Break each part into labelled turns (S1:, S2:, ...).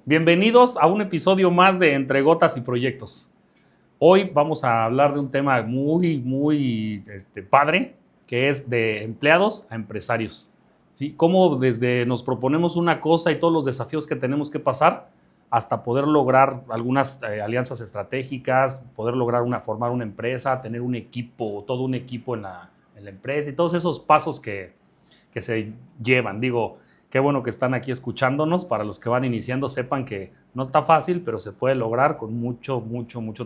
S1: Bienvenidos a un episodio más de Entre Gotas y Proyectos. Hoy vamos a hablar de un tema muy padre, que es de empleados a empresarios. ¿Sí? Cómo desde nos proponemos una cosa y todos los desafíos que tenemos que pasar hasta poder lograr algunas alianzas estratégicas, poder lograr formar una empresa, tener un equipo, todo un equipo en la empresa y todos esos pasos que se llevan. Digo, qué bueno que están aquí escuchándonos. Para los que van iniciando, sepan que no está fácil, pero se puede lograr con mucho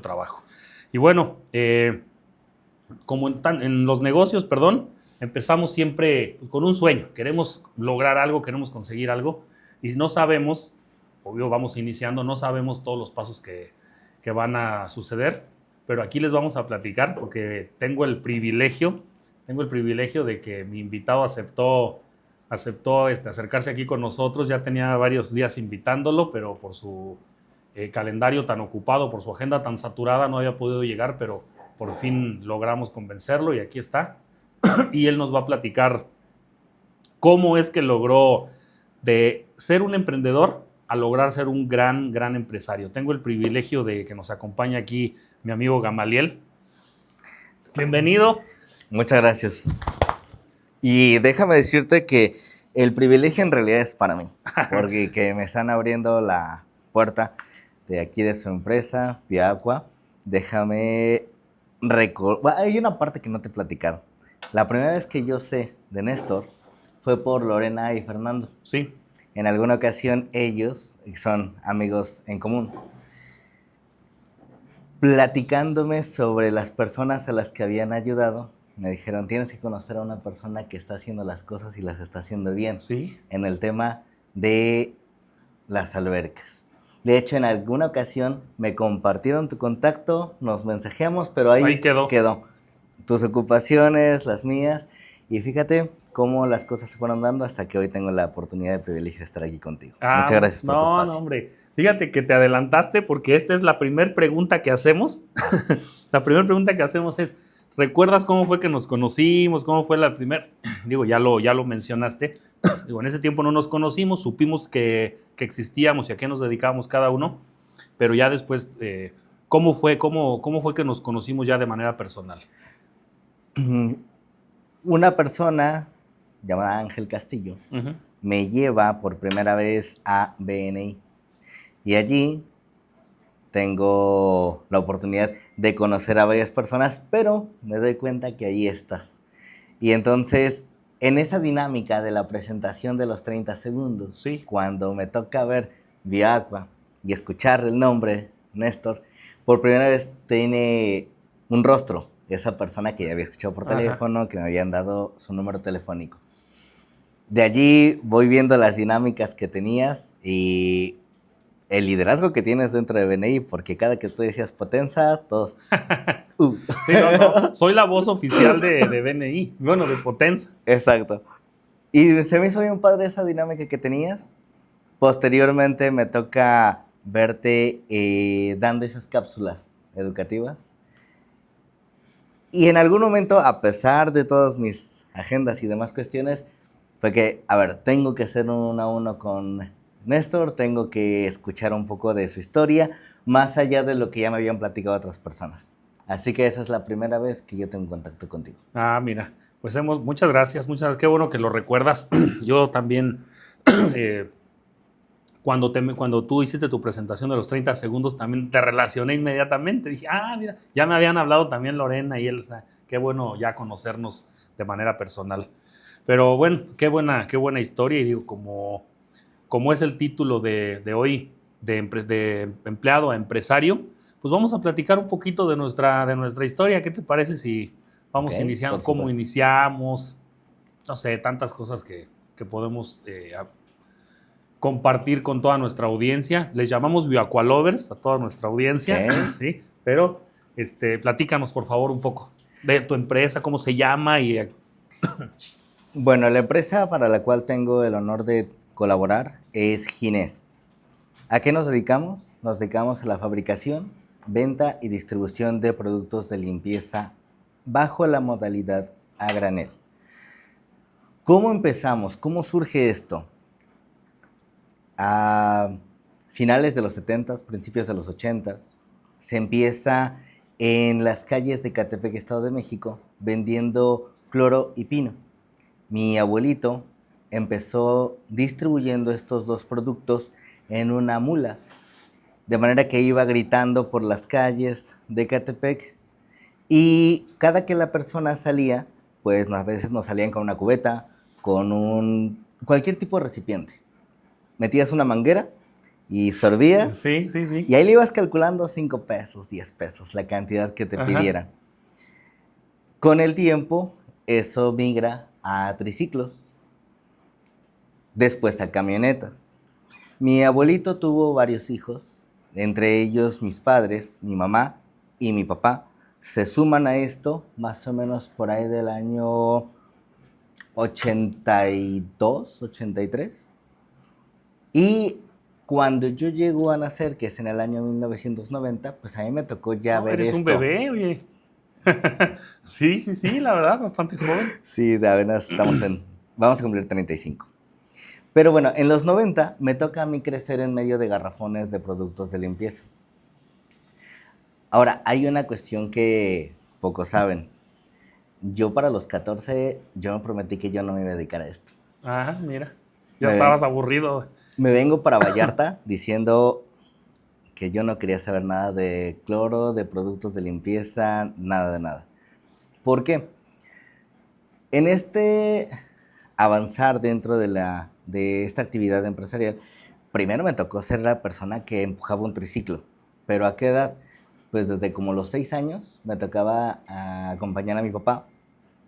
S1: trabajo. Y bueno, como en los negocios, empezamos siempre con un sueño. Queremos lograr algo, queremos conseguir algo y no sabemos, obvio vamos iniciando, no sabemos todos los pasos que van a suceder, pero aquí les vamos a platicar porque tengo el privilegio de que mi invitado aceptó acercarse aquí con nosotros. Ya tenía varios días invitándolo, pero por su calendario tan ocupado, por su agenda tan saturada, no había podido llegar, pero por fin logramos convencerlo y aquí está. Y él nos va a platicar cómo es que logró de ser un emprendedor a lograr ser un gran empresario. Tengo el privilegio de que nos acompañe aquí mi amigo Gamaliel. Bienvenido.
S2: Muchas gracias. Y déjame decirte que el privilegio en realidad es para mí, porque que me están abriendo la puerta de aquí de su empresa, Viacua. Déjame recordar, hay una parte que no te he platicado. La primera vez que yo sé de Néstor fue por Lorena y Fernando.
S1: Sí.
S2: En alguna ocasión ellos son amigos en común, platicándome sobre las personas a las que habían ayudado. Me dijeron, tienes que conocer a una persona que está haciendo las cosas y las está haciendo bien.
S1: Sí.
S2: En el tema de las albercas. De hecho, en alguna ocasión me compartieron tu contacto, nos mensajeamos, pero ahí quedó. Tus ocupaciones, las mías. Y fíjate cómo las cosas se fueron dando hasta que hoy tengo la oportunidad de privilegio de estar aquí contigo. Muchas gracias por tu espacio.
S1: No, hombre. Fíjate que te adelantaste porque esta es la primera pregunta que hacemos. La primera pregunta que hacemos es, ¿recuerdas cómo fue que nos conocimos? ¿Cómo fue la primera? Digo, ya lo mencionaste. Digo, en ese tiempo no nos conocimos, supimos que existíamos y a qué nos dedicábamos cada uno, pero ya después, ¿cómo fue que nos conocimos ya de manera personal?
S2: Una persona llamada Ángel Castillo me lleva por primera vez a BNI. Y allí tengo la oportunidad de conocer a varias personas, pero me doy cuenta que ahí estás. Y entonces, en esa dinámica de la presentación de los 30 segundos,
S1: sí,
S2: cuando me toca ver Viacua y escuchar el nombre Néstor, por primera vez tiene un rostro, esa persona que ya había escuchado por teléfono, que me habían dado su número telefónico. De allí voy viendo las dinámicas que tenías y el liderazgo que tienes dentro de BNI, porque cada que tú decías Potenza, todos...
S1: Sí, no, soy la voz oficial de BNI, bueno, de Potenza.
S2: Exacto. Y se me hizo bien padre esa dinámica que tenías. Posteriormente me toca verte dando esas cápsulas educativas. Y en algún momento, a pesar de todas mis agendas y demás cuestiones, fue que, a ver, tengo que hacer un a uno con Néstor, tengo que escuchar un poco de su historia, más allá de lo que ya me habían platicado otras personas. Así que esa es la primera vez que yo tengo contacto contigo.
S1: Ah, mira, pues muchas gracias, qué bueno que lo recuerdas. Yo también, cuando tú hiciste tu presentación de los 30 segundos, también te relacioné inmediatamente. Dije, mira, ya me habían hablado también Lorena y él, o sea, qué bueno ya conocernos de manera personal. Pero bueno, qué buena historia. Y digo, como es el título de hoy, de empleado a empresario, pues vamos a platicar un poquito de nuestra historia. ¿Qué te parece si vamos iniciando? ¿Cómo iniciamos? No sé, tantas cosas que podemos compartir con toda nuestra audiencia. Les llamamos Viacua Lovers a toda nuestra audiencia, ¿sí? Pero platícanos, por favor, un poco de tu empresa, cómo se llama y...
S2: Bueno, la empresa para la cual tengo el honor de colaborar es Ginés. ¿A qué nos dedicamos? Nos dedicamos a la fabricación, venta y distribución de productos de limpieza bajo la modalidad a granel. ¿Cómo empezamos? ¿Cómo surge esto? finales de los 70s, principios de los 80s, se empieza en las calles de Ecatepec, Estado de México, vendiendo cloro y pino. Mi abuelito empezó distribuyendo estos dos productos en una mula, de manera que iba gritando por las calles de Ecatepec y cada que la persona salía, pues a veces nos salían con una cubeta, cualquier tipo de recipiente. Metías una manguera y sorbías.
S1: Sí, sí, sí.
S2: Y ahí le ibas calculando 5 pesos, 10 pesos, la cantidad que te
S1: Ajá.
S2: pidieran. Con el tiempo, eso migra a triciclos, después a camionetas. Mi abuelito tuvo varios hijos, entre ellos mis padres, mi mamá y mi papá. Se suman a esto más o menos por ahí del año 82, 83. Y cuando yo llego a nacer, que es en el año 1990, pues a mí me tocó ya
S1: No,
S2: ver
S1: eres
S2: esto.
S1: un bebé, oye. Sí, sí, sí, la verdad, bastante joven.
S2: Sí, de apenas vamos a cumplir 35. Pero bueno, en los 90 me toca a mí crecer en medio de garrafones de productos de limpieza. Ahora, hay una cuestión que pocos saben. Yo para los 14, yo me prometí que yo no me iba a dedicar a esto.
S1: Ah, mira. Ya
S2: Me,
S1: estabas
S2: ven-
S1: aburrido.
S2: me vengo para Vallarta diciendo que yo no quería saber nada de cloro, de productos de limpieza, nada de nada. ¿Por qué? En este avanzar dentro de esta actividad empresarial, primero me tocó ser la persona que empujaba un triciclo. ¿Pero a qué edad? Pues desde como los 6 años me tocaba acompañar a mi papá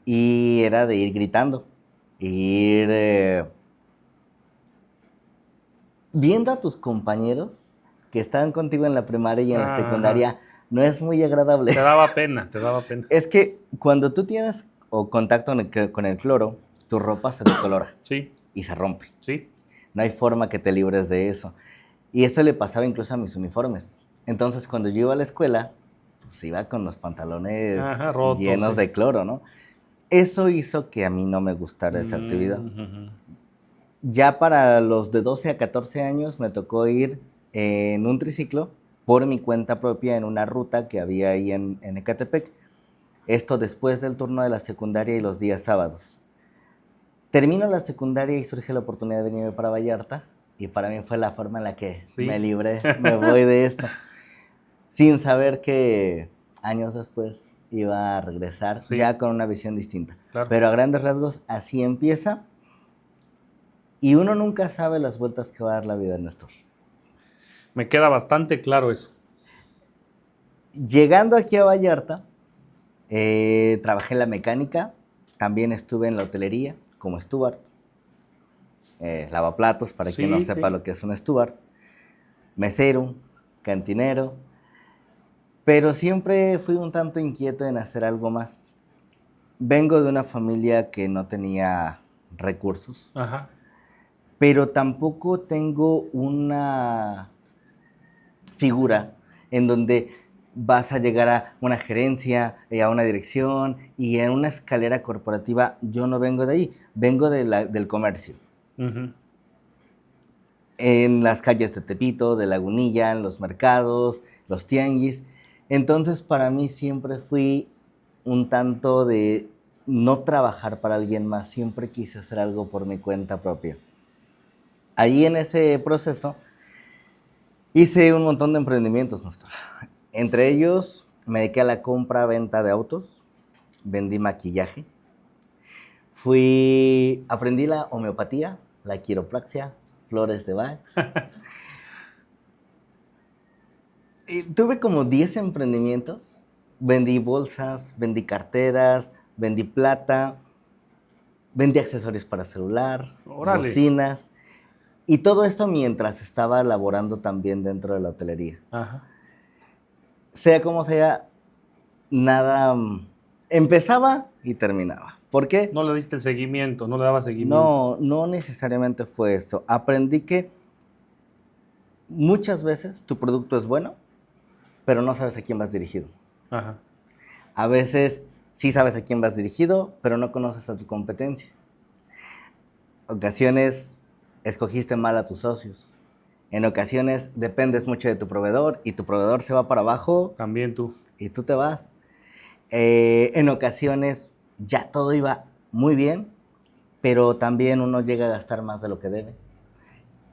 S2: y era de ir gritando, ir viendo a tus compañeros que estaban contigo en la primaria y en la
S1: Ajá.
S2: secundaria. No es muy agradable.
S1: Te daba pena, te daba pena.
S2: Es que cuando tú tienes contacto con el cloro, tu ropa se decolora
S1: Sí,
S2: y se rompe.
S1: sí.
S2: No hay forma que te libres de eso. Y eso le pasaba incluso a mis uniformes. Entonces, cuando yo iba a la escuela, pues iba con los pantalones
S1: Ajá, roto,
S2: llenos
S1: sí.
S2: de cloro, ¿no? Eso hizo que a mí no me gustara esa actividad.
S1: Ujú.
S2: Ya para los de 12 a 14 años me tocó ir en un triciclo por mi cuenta propia en una ruta que había ahí en Ecatepec. Esto después del turno de la secundaria y los días sábados. Termino la secundaria y surge la oportunidad de venirme para Vallarta y para mí fue la forma en la que
S1: Sí.
S2: me libré, me voy de esto, sin saber que años después iba a regresar
S1: Sí,
S2: ya con una visión distinta.
S1: claro.
S2: Pero a grandes rasgos así empieza y uno nunca sabe las vueltas que va a dar la vida, Néstor.
S1: Me queda bastante claro eso.
S2: Llegando aquí a Vallarta, trabajé en la mecánica, también estuve en la hotelería como steward, lavaplatos, para quien no
S1: Sí,
S2: sepa
S1: sí.
S2: lo que es un steward, mesero, cantinero, pero siempre fui un tanto inquieto en hacer algo más. Vengo de una familia que no tenía recursos,
S1: Ajá.
S2: pero tampoco tengo una figura en donde vas a llegar a una gerencia, a una dirección y en una escalera corporativa. Yo no vengo de ahí, vengo del comercio.
S1: Ujú.
S2: En las calles de Tepito, de Lagunilla, en los mercados, los tianguis. Entonces para mí siempre fui un tanto de no trabajar para alguien más, siempre quise hacer algo por mi cuenta propia. Ahí en ese proceso hice un montón de emprendimientos, Néstor. Entre ellos me dediqué a la compra-venta de autos, vendí maquillaje, aprendí la homeopatía, la quiropraxia, flores de Bach. Tuve como 10 emprendimientos. Vendí bolsas, vendí carteras, vendí plata, vendí accesorios para celular,
S1: Órale.
S2: bocinas. Y todo esto mientras estaba laborando también dentro de la hotelería.
S1: Ajá.
S2: Sea como sea, nada empezaba y terminaba. ¿Por qué?
S1: No le diste el seguimiento, no le daba seguimiento.
S2: No, no necesariamente fue eso. Aprendí que muchas veces tu producto es bueno, pero no sabes a quién vas dirigido.
S1: Ajá.
S2: A veces sí sabes a quién vas dirigido, pero no conoces a tu competencia. Ocasiones escogiste mal a tus socios. En ocasiones dependes mucho de tu proveedor y tu proveedor se va para abajo
S1: También tú.
S2: y tú te vas. En ocasiones ya todo iba muy bien, pero también uno llega a gastar más de lo que debe.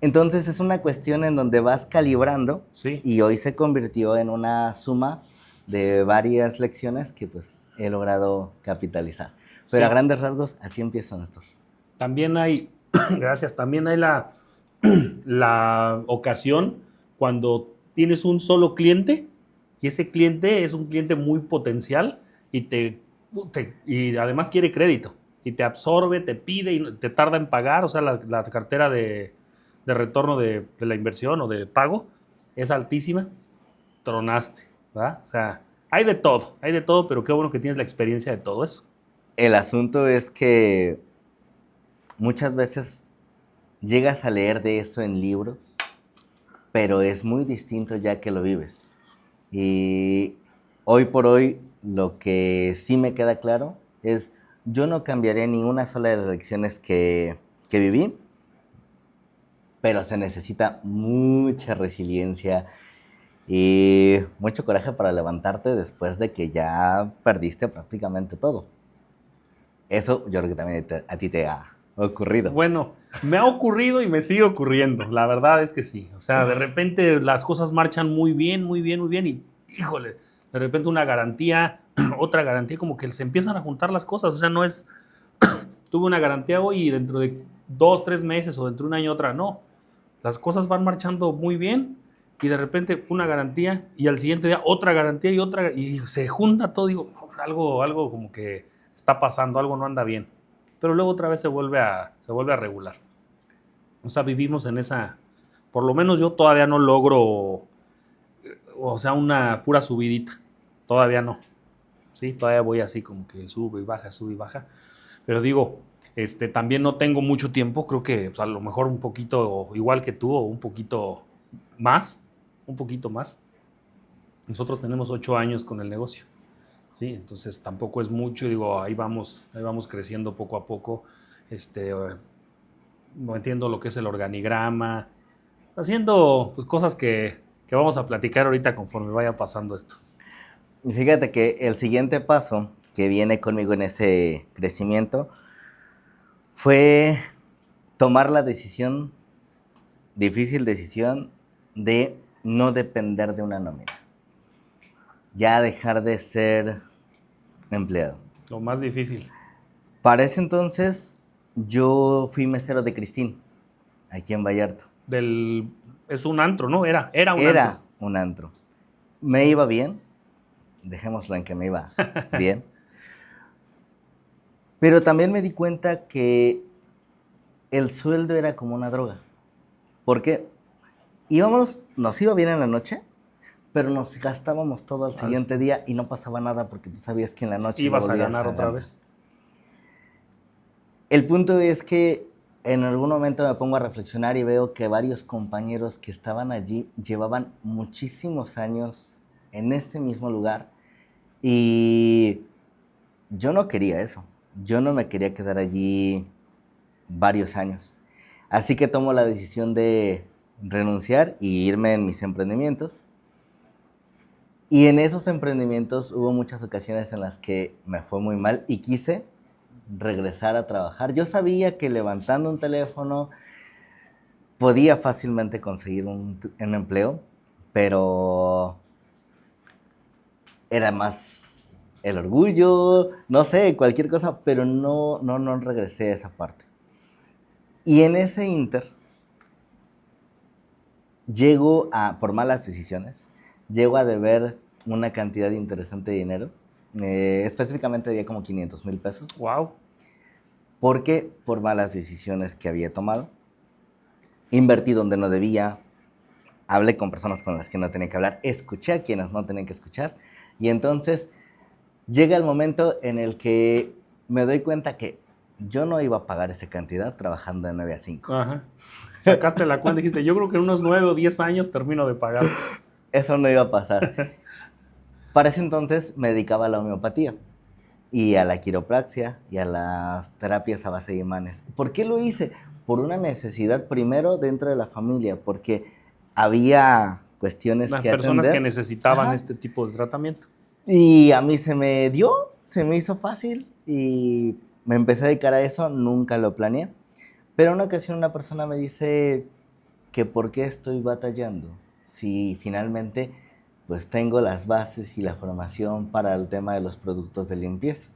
S2: Entonces es una cuestión en donde vas calibrando
S1: Sí.
S2: y hoy se convirtió en una suma de varias lecciones que pues he logrado capitalizar. Pero a
S1: Sí.
S2: grandes rasgos así empiezan estos.
S1: También hay, gracias, también hay la ocasión cuando tienes un solo cliente y ese cliente es un cliente muy potencial y y además quiere crédito y te absorbe, te pide y te tarda en pagar, o sea, la cartera de retorno de la inversión o de pago es altísima, tronaste, ¿verdad? O sea, hay de todo, pero qué bueno que tienes la experiencia de todo eso.
S2: El asunto es que muchas veces llegas a leer de eso en libros, pero es muy distinto ya que lo vives. Y hoy por hoy lo que sí me queda claro es yo no cambiaré ni una sola de las lecciones que viví, pero se necesita mucha resiliencia y mucho coraje para levantarte después de que ya perdiste prácticamente todo. Eso yo creo que también a ti te ha ocurrido.
S1: Bueno, me ha ocurrido y me sigue ocurriendo. La verdad es que sí. O sea, de repente las cosas marchan muy bien, muy bien, muy bien. Y híjole, de repente una garantía, otra garantía, como que se empiezan a juntar las cosas. O sea, no es, tuve una garantía hoy y dentro de 2, 3 meses o dentro de un año otra. No. Las cosas van marchando muy bien y de repente una garantía y al siguiente día otra garantía y otra. Y se junta todo. Digo, algo como que está pasando, algo no anda bien. Pero luego otra vez se vuelve a regular. O sea, vivimos en esa, por lo menos yo todavía no logro, o sea, una pura subidita. Todavía no. Sí, todavía voy así como que sube y baja, sube y baja. Pero digo, también no tengo mucho tiempo, creo que pues, a lo mejor un poquito igual que tú o más, un poquito más. Nosotros tenemos 8 años con el negocio, ¿sí? Entonces tampoco es mucho, digo, ahí vamos creciendo poco a poco. No entiendo lo que es el organigrama, haciendo pues, cosas que vamos a platicar ahorita conforme vaya pasando esto.
S2: Y fíjate que el siguiente paso que viene conmigo en ese crecimiento fue tomar la decisión, difícil decisión, de no depender de una nómina. Ya dejar de ser empleado.
S1: Lo más difícil.
S2: Para ese entonces, yo fui mesero de Cristín, aquí en Vallarta.
S1: Es un antro, ¿no? Era un antro.
S2: Era un antro. Me iba bien, dejémoslo en que me iba bien. Pero también me di cuenta que el sueldo era como una droga. Porque nos iba bien en la noche, pero nos gastábamos todo al siguiente día y no pasaba nada porque tú sabías que en la noche
S1: Ibas a
S2: volvías
S1: ganar otra vez.
S2: El punto es que en algún momento me pongo a reflexionar y veo que varios compañeros que estaban allí llevaban muchísimos años en este mismo lugar y yo no quería eso. Yo no me quería quedar allí varios años. Así que tomo la decisión de renunciar y irme en mis emprendimientos. Y en esos emprendimientos hubo muchas ocasiones en las que me fue muy mal y quise regresar a trabajar. Yo sabía que levantando un teléfono podía fácilmente conseguir un empleo, pero era más el orgullo, no sé, cualquier cosa, pero no regresé a esa parte. Y en ese inter, por malas decisiones, llego a deber una cantidad interesante de dinero. Específicamente debía como 500,000 pesos.
S1: Wow.
S2: Porque por malas decisiones que había tomado, invertí donde no debía, hablé con personas con las que no tenía que hablar, escuché a quienes no tenía que escuchar, y entonces llega el momento en el que me doy cuenta que yo no iba a pagar esa cantidad trabajando de 9 a 5.
S1: Ajá. Sacaste la cuenta y dijiste, yo creo que en unos 9 o 10 años termino de pagar.
S2: Eso no iba a pasar. Para ese entonces me dedicaba a la homeopatía y a la quiropraxia y a las terapias a base de imanes. ¿Por qué lo hice? Por una necesidad primero dentro de la familia, porque había cuestiones
S1: Las
S2: que
S1: personas que
S2: atender.
S1: necesitaban
S2: Ajá.
S1: este tipo de tratamiento.
S2: Y a mí se me dio, se me hizo fácil y me empecé a dedicar a eso, nunca lo planeé. Pero en una ocasión una persona me dice que por qué estoy batallando si finalmente pues tengo las bases y la formación para el tema de los productos de limpieza.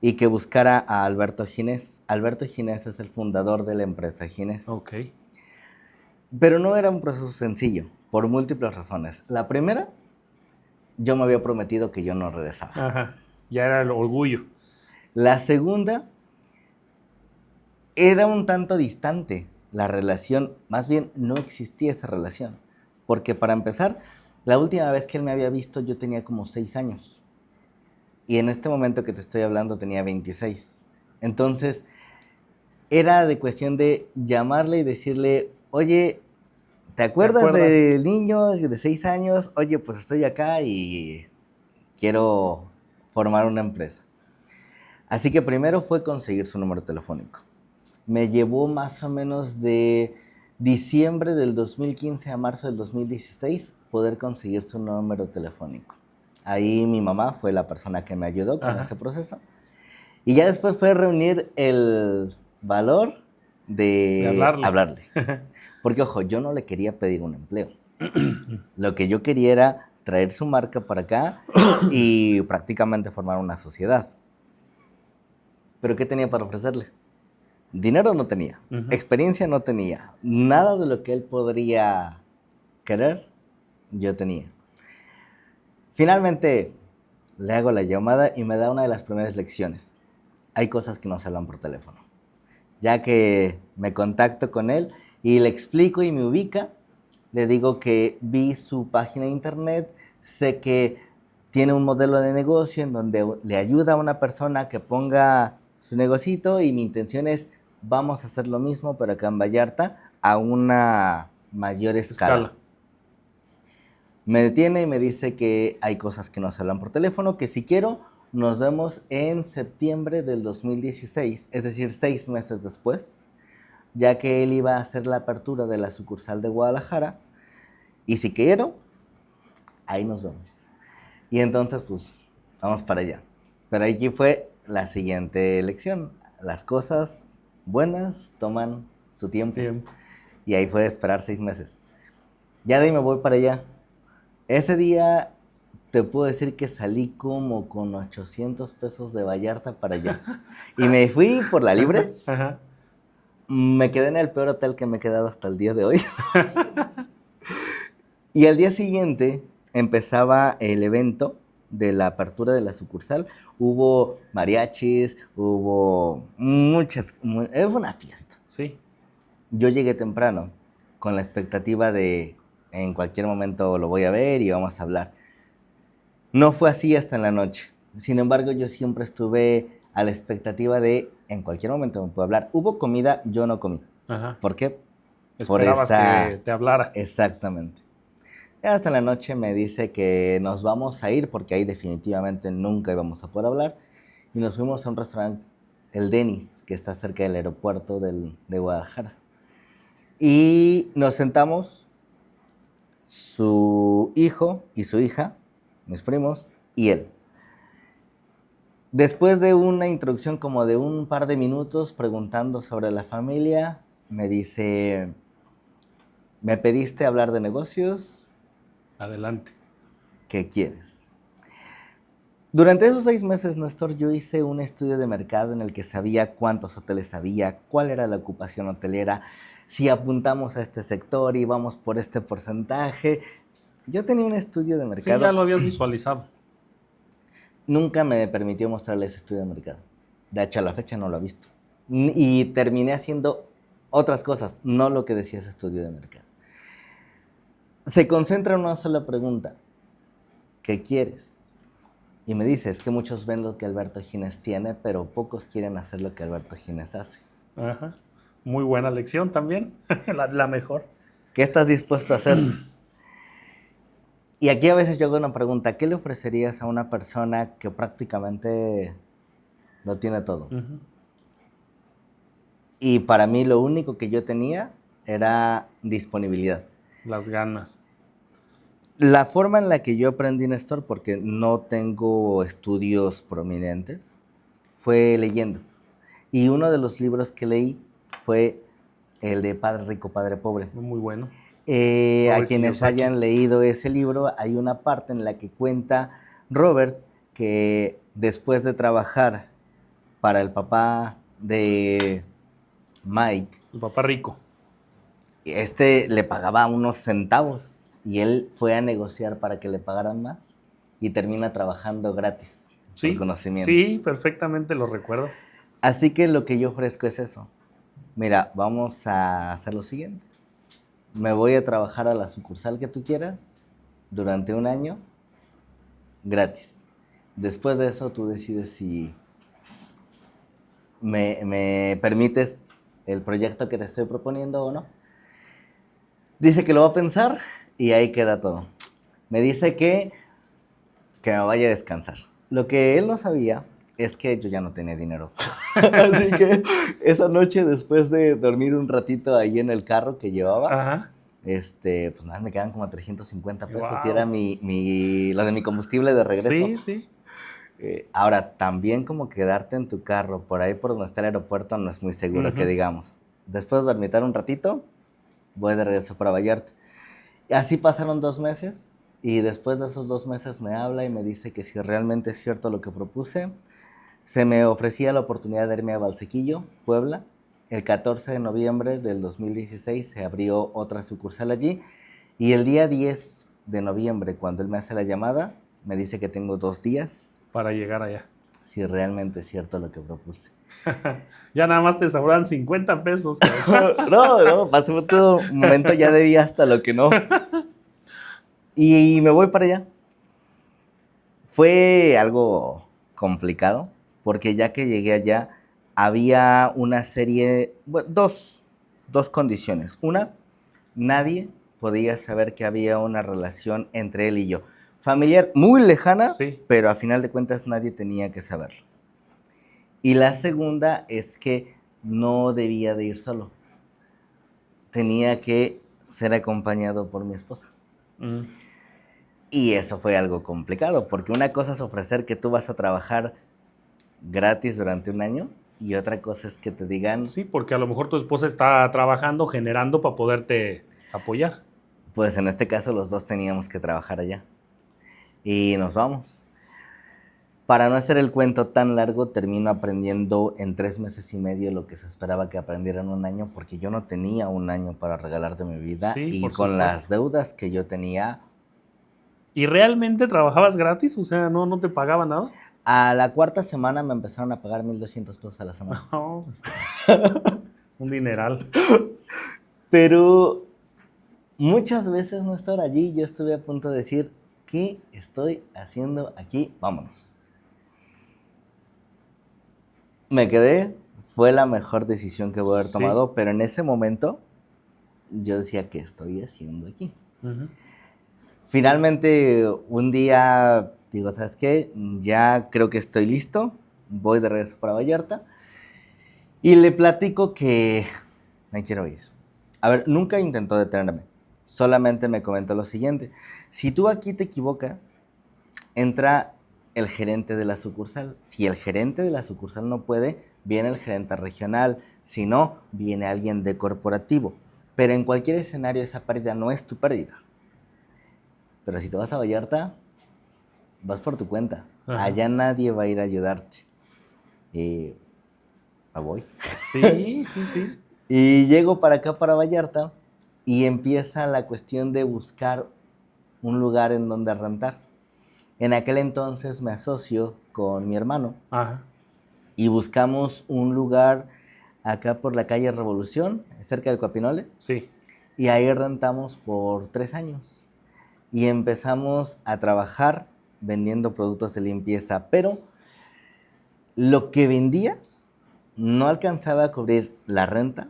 S2: Y que buscara a Alberto Ginés. Alberto Ginés es el fundador de la empresa Ginés.
S1: Ok.
S2: Pero no era un proceso sencillo, por múltiples razones. La primera, yo me había prometido que yo no regresaba.
S1: Ajá. Ya era el orgullo.
S2: La segunda, era un tanto distante la relación, más bien no existía esa relación. Porque para empezar, la última vez que él me había visto yo tenía como 6 años. Y en este momento que te estoy hablando tenía 26. Entonces, era de cuestión de llamarle y decirle, oye, ¿te
S1: ¿Te
S2: acuerdas
S1: acuerdas?
S2: del niño de 6 años? Oye, pues estoy acá y quiero formar una empresa. Así que primero fue conseguir su número telefónico. Me llevó más o menos de diciembre del 2015 a marzo del 2016 poder conseguir su número telefónico. Ahí mi mamá fue la persona que me ayudó con
S1: Ajá.
S2: ese proceso. Y ya después fue reunir el valor
S1: De
S2: de
S1: hablarle.
S2: hablarle. Porque, ojo, yo no le quería pedir un empleo. Lo que yo quería era traer su marca para acá y prácticamente formar una sociedad. Pero ¿qué tenía para ofrecerle? Dinero no tenía,
S1: Ujú.
S2: experiencia no tenía, nada de lo que él podría querer, yo tenía. Finalmente le hago la llamada y me da una de las primeras lecciones. Hay cosas que no se hablan por teléfono. Ya que me contacto con él y le explico y me ubica, le digo que vi su página de internet, sé que tiene un modelo de negocio en donde le ayuda a una persona que ponga su negocito y mi intención es, vamos a hacer lo mismo pero acá en Vallarta a una mayor escala.
S1: Escala.
S2: Me detiene y me dice que hay cosas que no se hablan por teléfono, que si quiero nos vemos en septiembre del 2016, es decir, 6 meses después, ya que él iba a hacer la apertura de la sucursal de Guadalajara. Y si quiero, ahí nos vemos. Y entonces, pues, vamos para allá. Pero aquí fue la siguiente lección. Las cosas buenas toman su tiempo.
S1: Tiempo.
S2: Y ahí fue esperar 6 meses. Ya de ahí me voy para allá. Ese día te puedo decir que salí como con 800 pesos de Vallarta para allá. Y me fui por la libre.
S1: Ajá.
S2: Me quedé en el peor hotel que me he quedado hasta el día de hoy. Y al día siguiente empezaba el evento de la apertura de la sucursal. Hubo mariachis, hubo fue una fiesta.
S1: Sí.
S2: Yo llegué temprano con la expectativa de en cualquier momento lo voy a ver y vamos a hablar. No fue así hasta en la noche. Sin embargo, yo siempre estuve a la expectativa de en cualquier momento me puedo hablar. Hubo comida, yo no comí.
S1: Ajá.
S2: ¿Por qué? Por
S1: Esperabas
S2: esa...
S1: que te hablara.
S2: Exactamente. Ya hasta en la noche me dice que nos vamos a ir porque ahí definitivamente nunca íbamos a poder hablar. Y nos fuimos a un restaurante, el Denis, que está cerca del aeropuerto de Guadalajara. Y nos sentamos, su hijo y su hija, mis primos, y él. Después de una introducción como de un par de minutos preguntando sobre la familia, me dice, ¿me pediste hablar de negocios?
S1: Adelante.
S2: ¿Qué quieres? Durante esos 6 meses, Néstor, yo hice un estudio de mercado en el que sabía cuántos hoteles había, cuál era la ocupación hotelera, si apuntamos a este sector y vamos por este porcentaje. Yo tenía un estudio de
S1: Sí, ya
S2: mercado.
S1: lo habías visualizado.
S2: Nunca me permitió mostrarle ese estudio de mercado. De hecho, a la fecha no lo ha visto. Y terminé haciendo otras cosas, no lo que decía ese estudio de mercado. Se concentra en una sola pregunta. ¿Qué quieres? Y me dice, es que muchos ven lo que Alberto Ginés tiene, pero pocos quieren hacer lo que Alberto Ginés hace.
S1: Ajá. Muy buena lección también. La mejor.
S2: ¿Qué estás dispuesto a hacer? Y aquí a veces yo hago una pregunta, ¿qué le ofrecerías a una persona que prácticamente lo tiene todo?
S1: Ujú.
S2: Y para mí lo único que yo tenía era disponibilidad.
S1: Las ganas.
S2: La forma en la que yo aprendí Néstor, porque no tengo estudios prominentes, fue leyendo. Y uno de los libros que leí fue el de Padre Rico, Padre Pobre.
S1: Muy bueno.
S2: A
S1: Robert
S2: quienes
S1: Kiyosaki.
S2: hayan leído ese libro, hay una parte en la que cuenta Robert que después de trabajar para el papá de Mike,
S1: El papá rico.
S2: le pagaba unos centavos y él fue a negociar para que le pagaran más y termina trabajando gratis por
S1: Sí,
S2: conocimiento.
S1: sí, perfectamente lo recuerdo.
S2: Así que lo que yo ofrezco es eso. Mira, vamos a hacer lo siguiente. Me voy a trabajar a la sucursal que tú quieras durante un año gratis. Después de eso tú decides si me permites el proyecto que te estoy proponiendo o no. Dice que lo va a pensar y ahí queda todo. Me dice que me vaya a descansar. Lo que él no sabía es que yo ya no tenía dinero. Así que esa noche, después de dormir un ratito ahí en el carro que llevaba,
S1: Ajá.
S2: pues nada, me quedan como 350 pesos y
S1: Wow.
S2: era lo de mi combustible de regreso.
S1: Sí, sí.
S2: Ahora, también como quedarte en tu carro por ahí por donde está el aeropuerto no es muy seguro que digamos. Después de dormitar un ratito, voy de regreso para Vallarta. Y así pasaron 2 meses y después de esos 2 meses me habla y me dice que si realmente es cierto lo que propuse, se me ofrecía la oportunidad de irme a Valsequillo, Puebla. El 14 de noviembre del 2016 se abrió otra sucursal allí y el día 10 de noviembre, cuando él me hace la llamada, me dice que tengo 2 días
S1: Para llegar allá.
S2: si realmente es cierto lo que propuse.
S1: Ya nada más te sobran 50 pesos.
S2: No, pasó todo un momento, ya debía hasta lo que no. Y me voy para allá. Fue algo complicado, porque ya que llegué allá, había una serie, bueno, dos condiciones. Una, nadie podía saber que había una relación entre él y yo. Familiar muy lejana,
S1: Sí.
S2: pero a final de cuentas nadie tenía que saberlo. Y la segunda es que no debía de ir solo. Tenía que ser acompañado por mi esposa.
S1: Mm.
S2: Y eso fue algo complicado, porque una cosa es ofrecer que tú vas a trabajar gratis durante un año y otra cosa es que te digan,
S1: Sí, porque a lo mejor tu esposa está trabajando, generando para poderte apoyar.
S2: pues en este caso los dos teníamos que trabajar allá. Y nos vamos. Para no hacer el cuento tan largo, termino aprendiendo en 3 meses y medio lo que se esperaba que aprendiera en un año, porque yo no tenía un año para regalar de mi vida
S1: Sí,
S2: y
S1: por
S2: con
S1: supuesto.
S2: las deudas que yo tenía,
S1: ¿Y realmente trabajabas gratis? O sea, no te pagaba nada.
S2: a la cuarta semana me empezaron a pagar 1,200 pesos a la semana.
S1: No, pues, un dineral.
S2: Pero muchas veces no estar allí, yo estuve a punto de decir, ¿qué estoy haciendo aquí? Vámonos. Me quedé, fue la mejor decisión que voy a haber
S1: Sí.
S2: tomado, pero en ese momento yo decía, ¿qué estoy haciendo aquí?
S1: Ujú.
S2: Finalmente, un día digo, ¿sabes qué? Ya creo que estoy listo, voy de regreso para Vallarta y le platico que me quiero ir. A ver, nunca intentó detenerme, solamente me comentó lo siguiente: si tú aquí te equivocas, entra el gerente de la sucursal. Si el gerente de la sucursal no puede, viene el gerente regional. Si no, viene alguien de corporativo. Pero en cualquier escenario esa pérdida no es tu pérdida. Pero si te vas a Vallarta, vas por tu cuenta.
S1: Ajá.
S2: Allá nadie va a ir a ayudarte. Y me voy.
S1: Sí, sí, sí.
S2: Y llego para acá, para Vallarta, y empieza la cuestión de buscar un lugar en donde rentar. En aquel entonces me asocio con mi hermano
S1: Ajá.
S2: y buscamos un lugar acá por la calle Revolución, cerca del Coapinole,
S1: Sí.
S2: y ahí rentamos por 3 años. Y empezamos a trabajar vendiendo productos de limpieza, pero lo que vendías no alcanzaba a cubrir la renta,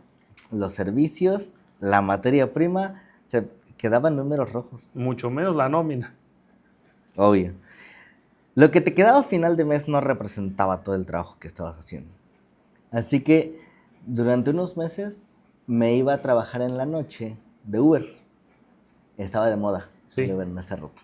S2: los servicios, la materia prima, se quedaban números rojos.
S1: Mucho menos la nómina.
S2: Obvio. Lo que te quedaba a final de mes no representaba todo el trabajo que estabas haciendo. Así que durante unos meses me iba a trabajar en la noche de Uber. estaba de moda
S1: Sí.
S2: el Uber en ese rato.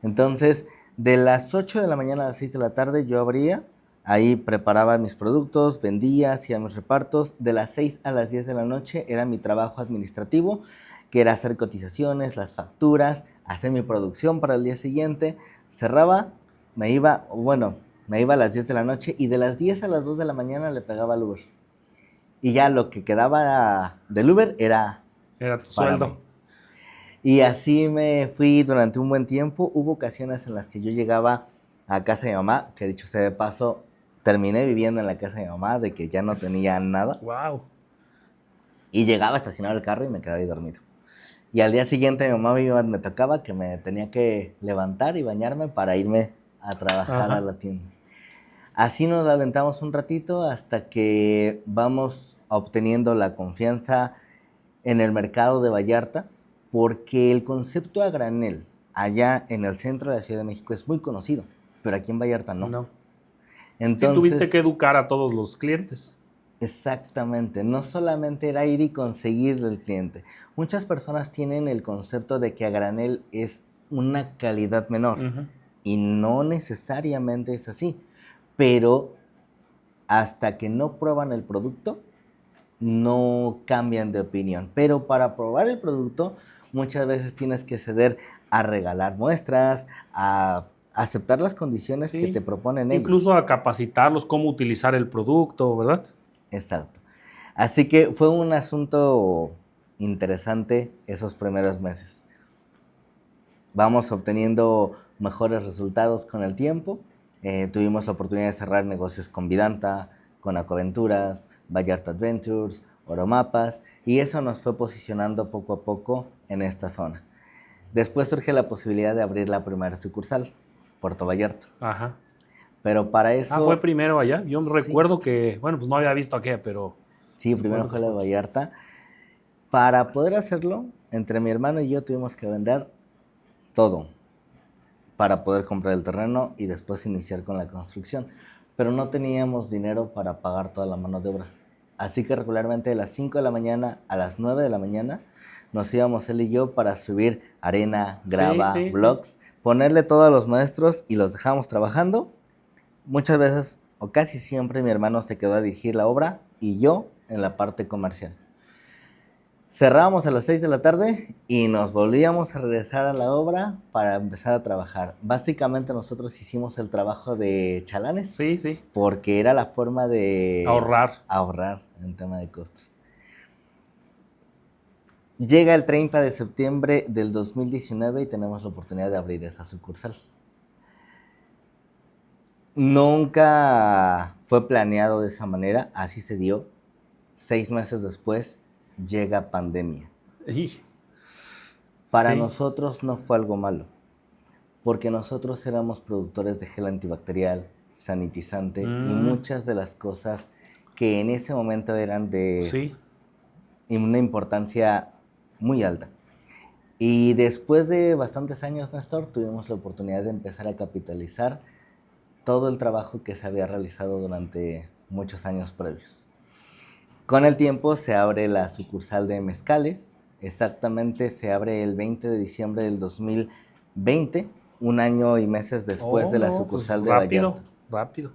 S2: Entonces, de las 8 de la mañana a las 6 de la tarde yo abría, ahí preparaba mis productos, vendía, hacía mis repartos. De las 6 a las 10 de la noche era mi trabajo administrativo, que era hacer cotizaciones, las facturas, hacer mi producción para el día siguiente. Cerraba, me iba a las 10 de la noche y de las 10 a las 2 de la mañana le pegaba al Uber. Y ya lo que quedaba del Uber era
S1: Era tu
S2: para
S1: sueldo.
S2: mí. Y así me fui durante un buen tiempo. Hubo ocasiones en las que yo llegaba a casa de mi mamá, que dicho sea de paso, terminé viviendo en la casa de mi mamá, de que ya no tenía nada.
S1: Wow.
S2: Y llegaba a estacionar el carro y me quedaba ahí dormido. Y al día siguiente mi mamá me tocaba que me tenía que levantar y bañarme para irme a trabajar a
S1: Ajá.
S2: la tienda. Así nos la aventamos un ratito hasta que vamos obteniendo la confianza en el mercado de Vallarta, porque el concepto a granel allá en el centro de la Ciudad de México es muy conocido, pero aquí en Vallarta no.
S1: No. Sí, tuviste
S2: Entonces,
S1: que educar a todos los clientes.
S2: exactamente, no solamente era ir y conseguir el cliente. Muchas personas tienen el concepto de que a granel es una calidad menor
S1: Ujú.
S2: y no necesariamente es así, pero hasta que no prueban el producto, no cambian de opinión. Pero para probar el producto, muchas veces tienes que ceder a regalar muestras, a aceptar las condiciones que te
S1: Sí.
S2: proponen
S1: Incluso
S2: ellos.
S1: a capacitarlos cómo utilizar el producto, ¿verdad?
S2: Exacto. Así que fue un asunto interesante esos primeros meses. Vamos obteniendo mejores resultados con el tiempo. Tuvimos la oportunidad de cerrar negocios con Vidanta, con Acoventuras, Vallarta Adventures, Oromapas, y eso nos fue posicionando poco a poco en esta zona. Después surge la posibilidad de abrir la primera sucursal, Puerto Vallarta.
S1: Ajá.
S2: Pero para
S1: Ah, fue
S2: eso,
S1: primero allá. Yo
S2: sí,
S1: recuerdo que, bueno, pues no había visto aquella, pero
S2: sí, primero
S1: recuerdo que
S2: fue la de
S1: fue.
S2: Vallarta. Para poder hacerlo, entre mi hermano y yo tuvimos que vender todo para poder comprar el terreno y después iniciar con la construcción. Pero no teníamos dinero para pagar toda la mano de obra. Así que regularmente de las 5 de la mañana a las 9 de la mañana nos íbamos él y yo para subir arena,
S1: Sí,
S2: grava,
S1: sí, sí.
S2: blocks, ponerle todo a los maestros y los dejábamos trabajando. Muchas veces o casi siempre mi hermano se quedó a dirigir la obra y yo en la parte comercial. Cerrábamos a las 6 de la tarde y nos volvíamos a regresar a la obra para empezar a trabajar. Básicamente nosotros hicimos el trabajo de chalanes
S1: Sí, sí.
S2: porque era la forma de
S1: Ahorrar.
S2: ahorrar en tema de costos. Llega el 30 de septiembre del 2019 y tenemos la oportunidad de abrir esa sucursal. Nunca fue planeado de esa manera, así se dio. 6 meses después llega pandemia.
S1: Y-
S2: Para
S1: Sí.
S2: nosotros no fue algo malo, porque nosotros éramos productores de gel antibacterial, sanitizante y
S1: Mm,
S2: muchas de las cosas que en ese momento eran de
S1: sí.
S2: una importancia muy alta. Y después de bastantes años, Néstor, tuvimos la oportunidad de empezar a capitalizar todo el trabajo que se había realizado durante muchos años previos. Con el tiempo se abre la sucursal de Mezcales, exactamente se abre el 20 de diciembre del 2020, un año y meses después
S1: Oh,
S2: de la
S1: no, pues
S2: sucursal de
S1: rápido,
S2: Vallarta.
S1: rápido.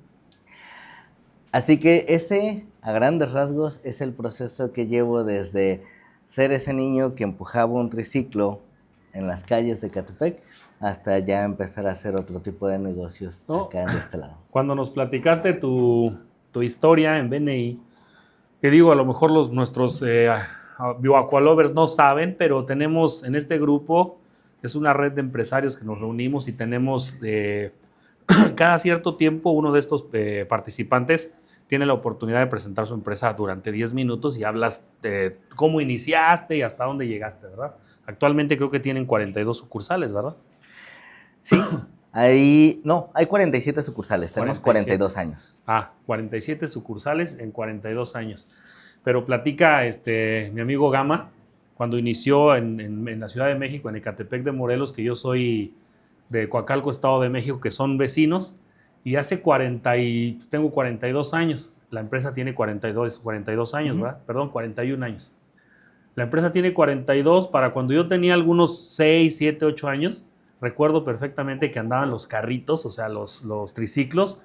S2: Así que ese, a grandes rasgos, es el proceso que llevo desde ser ese niño que empujaba un triciclo en las calles de Catepec hasta ya empezar a hacer otro tipo de negocios
S1: No,
S2: acá de este lado.
S1: cuando nos platicaste tu historia en BNI, que digo, a lo mejor nuestros bioaqualovers no saben, pero tenemos en este grupo, es una red de empresarios que nos reunimos y tenemos cada cierto tiempo uno de estos participantes tiene la oportunidad de presentar su empresa durante 10 minutos y hablas de cómo iniciaste y hasta dónde llegaste, ¿verdad? Actualmente creo que tienen 42 sucursales, ¿verdad?
S2: Sí, hay 47 sucursales, tenemos
S1: 47.
S2: 42 años.
S1: 47 sucursales en 42 años. Pero platica mi amigo Gama, cuando inició en la Ciudad de México, en Ecatepec de Morelos, que yo soy de Coacalco, Estado de México, que son vecinos, y hace tengo 42 años. La empresa tiene 42 años,
S2: Ujú.
S1: ¿verdad? Perdón, 41 años. La empresa tiene 42. Para cuando yo tenía algunos 6, 7, 8 años, recuerdo perfectamente que andaban los carritos, o sea, los triciclos,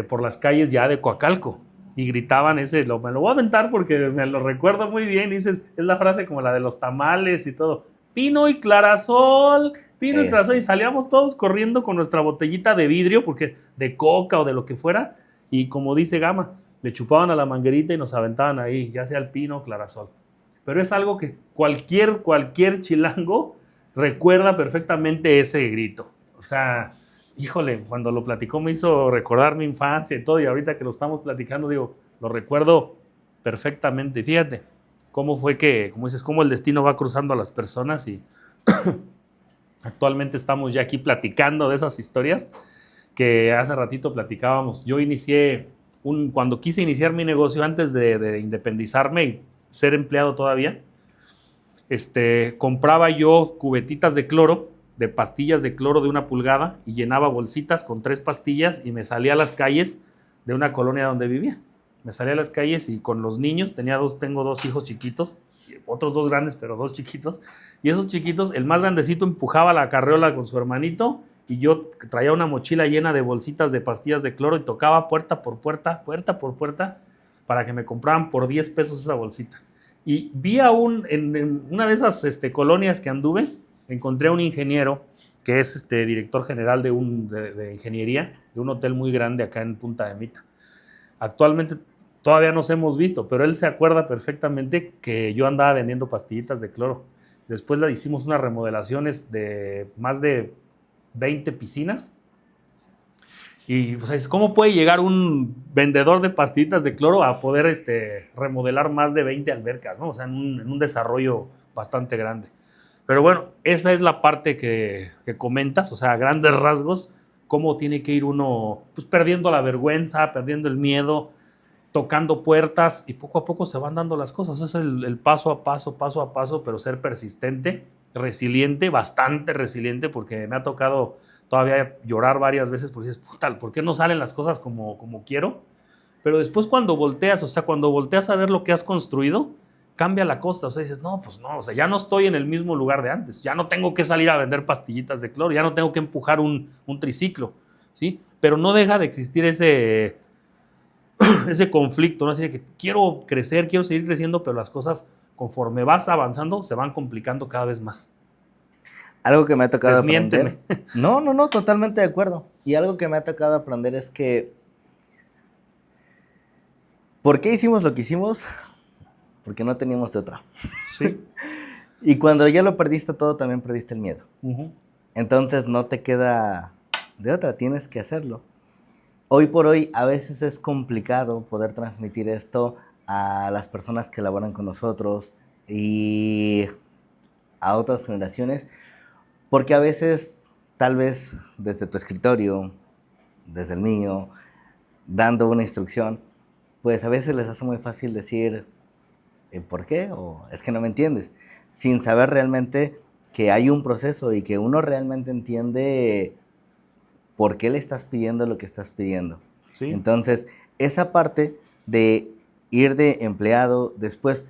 S1: por las calles ya de Coacalco. Y gritaban me lo voy a aventar porque me lo recuerdo muy bien. Dices, es la frase como la de los tamales y todo. Pino y Clarasol, Pino y Clarasol. Y salíamos todos corriendo con nuestra botellita de vidrio, porque de coca o de lo que fuera. Y como dice Gama, le chupaban a la manguerita y nos aventaban ahí, ya sea el Pino o Clarasol. Pero es algo que cualquier chilango recuerda perfectamente ese grito. O sea, híjole, cuando lo platicó me hizo recordar mi infancia y todo, y ahorita que lo estamos platicando, digo, lo recuerdo perfectamente. Fíjate cómo fue que, como dices, cómo el destino va cruzando a las personas y actualmente estamos ya aquí platicando de esas historias que hace ratito platicábamos. Yo cuando quise iniciar mi negocio antes de independizarme y ser empleado todavía, compraba yo cubetitas de cloro, de pastillas de cloro de 1 pulgada y llenaba bolsitas con 3 pastillas y me salía a las calles de una colonia donde vivía. Me salía a las calles y con los niños, tengo 2 hijos chiquitos, otros 2 grandes, pero 2 chiquitos, y esos chiquitos, el más grandecito empujaba la carriola con su hermanito y yo traía una mochila llena de bolsitas de pastillas de cloro y tocaba puerta por puerta para que me compraran por 10 pesos esa bolsita. Y vi en una de esas colonias que anduve, encontré a un ingeniero que es director general de ingeniería de un hotel muy grande acá en Punta de Mita. Actualmente todavía nos hemos visto, pero él se acuerda perfectamente que yo andaba vendiendo pastillitas de cloro. Después le hicimos unas remodelaciones de más de 20 piscinas. Y pues, ¿cómo puede llegar un vendedor de pastillitas de cloro a poder remodelar más de 20 albercas, ¿no? O sea, en un desarrollo bastante grande. Pero bueno, esa es la parte que comentas, o sea, a grandes rasgos, cómo tiene que ir uno pues, perdiendo la vergüenza, perdiendo el miedo, tocando puertas y poco a poco se van dando las cosas. Es el paso a paso, pero ser persistente, resiliente, bastante resiliente, porque me ha tocado todavía llorar varias veces porque dices, puta, ¿por qué no salen las cosas como quiero? Pero después cuando volteas, o sea, cuando volteas a ver lo que has construido, cambia la cosa. O sea, dices, no, pues no, o sea, ya no estoy en el mismo lugar de antes. Ya no tengo que salir a vender pastillitas de cloro, ya no tengo que empujar un triciclo, ¿sí? Pero no deja de existir ese conflicto, ¿no? Así de que quiero crecer, quiero seguir creciendo, pero las cosas, conforme vas avanzando, se van complicando cada vez más.
S2: Algo que me ha tocado
S1: Desmiénteme.
S2: aprender. No, totalmente de acuerdo. Y algo que me ha tocado aprender es que ¿por qué hicimos lo que hicimos? Porque no teníamos de otra.
S1: Sí.
S2: Y cuando ya lo perdiste todo, también perdiste el miedo.
S1: Uh-huh.
S2: Entonces no te queda de otra, tienes que hacerlo. Hoy por hoy a veces es complicado poder transmitir esto a las personas que laboran con nosotros y a otras generaciones, porque a veces, tal vez desde tu escritorio, desde el mío, dando una instrucción, pues a veces les hace muy fácil decir, ¿por qué? O es que no me entiendes, sin saber realmente que hay un proceso y que uno realmente entiende por qué le estás pidiendo lo que estás pidiendo.
S1: Sí.
S2: Entonces, esa parte de ir de empleado, después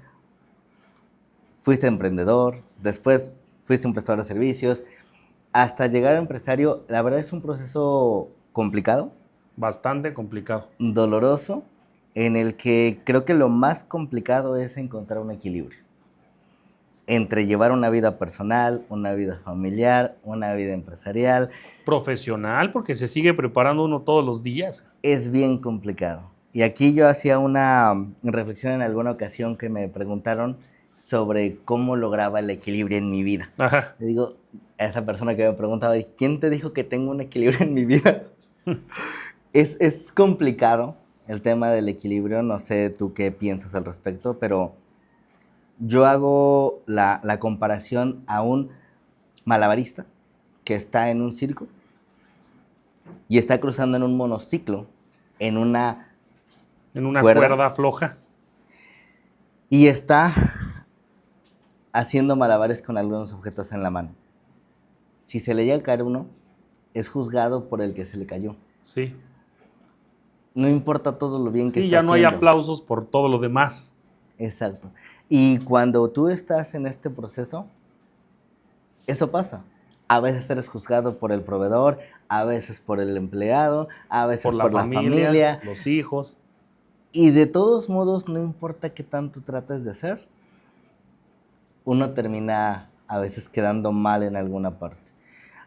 S2: fuiste emprendedor, después fuiste un prestador de servicios, hasta llegar a empresario, la verdad es un proceso complicado.
S1: Bastante complicado.
S2: Doloroso, en el que creo que lo más complicado es encontrar un equilibrio entre llevar una vida personal, una vida familiar, una vida empresarial.
S1: Profesional, porque se sigue preparando uno todos los días.
S2: Es bien complicado. Y aquí yo hacía una reflexión en alguna ocasión que me preguntaron sobre cómo lograba el equilibrio en mi vida.
S1: Ajá.
S2: Le digo a esa persona que me preguntaba, ¿quién te dijo que tengo un equilibrio en mi vida? Es complicado el tema del equilibrio, no sé tú qué piensas al respecto, pero yo hago la comparación a un malabarista que está en un circo y está cruzando en un monociclo, en una
S1: cuerda floja.
S2: Y está haciendo malabares con algunos objetos en la mano. Si se le llega a caer uno, es juzgado por el que se le cayó.
S1: Sí.
S2: No importa todo lo bien que está
S1: haciendo. Sí, ya no hay
S2: haciendo.
S1: aplausos por todo lo demás.
S2: Exacto. Y cuando tú estás en este proceso, eso pasa. A veces eres juzgado por el proveedor, a veces por el empleado, a veces
S1: Por la
S2: por la
S1: familia,
S2: familia.
S1: los hijos.
S2: Y de todos modos, no importa qué tanto trates de hacer, uno termina a veces quedando mal en alguna parte.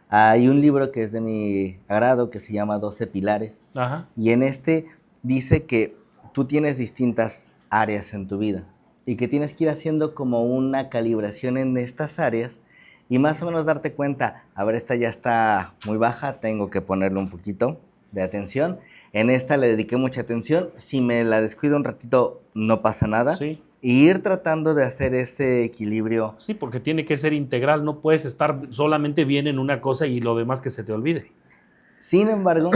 S2: Hay un libro que es de mi agrado que se llama 12 Pilares.
S1: Ajá.
S2: Y en este dice que tú tienes distintas áreas en tu vida y que tienes que ir haciendo como una calibración en estas áreas y más o menos darte cuenta, a ver, esta ya está muy baja, tengo que ponerle un poquito de atención. En esta le dediqué mucha atención, si me la descuido un ratito no pasa nada.
S1: Sí.
S2: Y ir tratando de hacer ese equilibrio.
S1: Sí, porque tiene que ser integral, no puedes estar solamente bien en una cosa y lo demás que se te olvide.
S2: Sin embargo,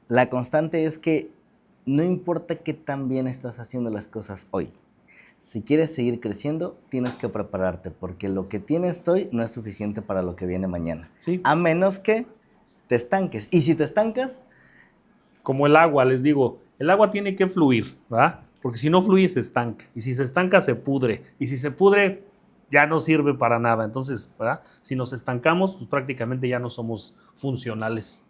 S2: la constante es que no importa qué tan bien estás haciendo las cosas hoy. Si quieres seguir creciendo, tienes que prepararte, porque lo que tienes hoy no es suficiente para lo que viene mañana.
S1: Sí.
S2: A menos que te estanques. Y si te estancas,
S1: Como el agua, les digo, el agua tiene que fluir, ¿verdad? Porque si no fluye, se estanca. Y si se estanca, se pudre. Y si se pudre, ya no sirve para nada. Entonces, ¿verdad? Si nos estancamos, pues prácticamente ya no somos funcionales.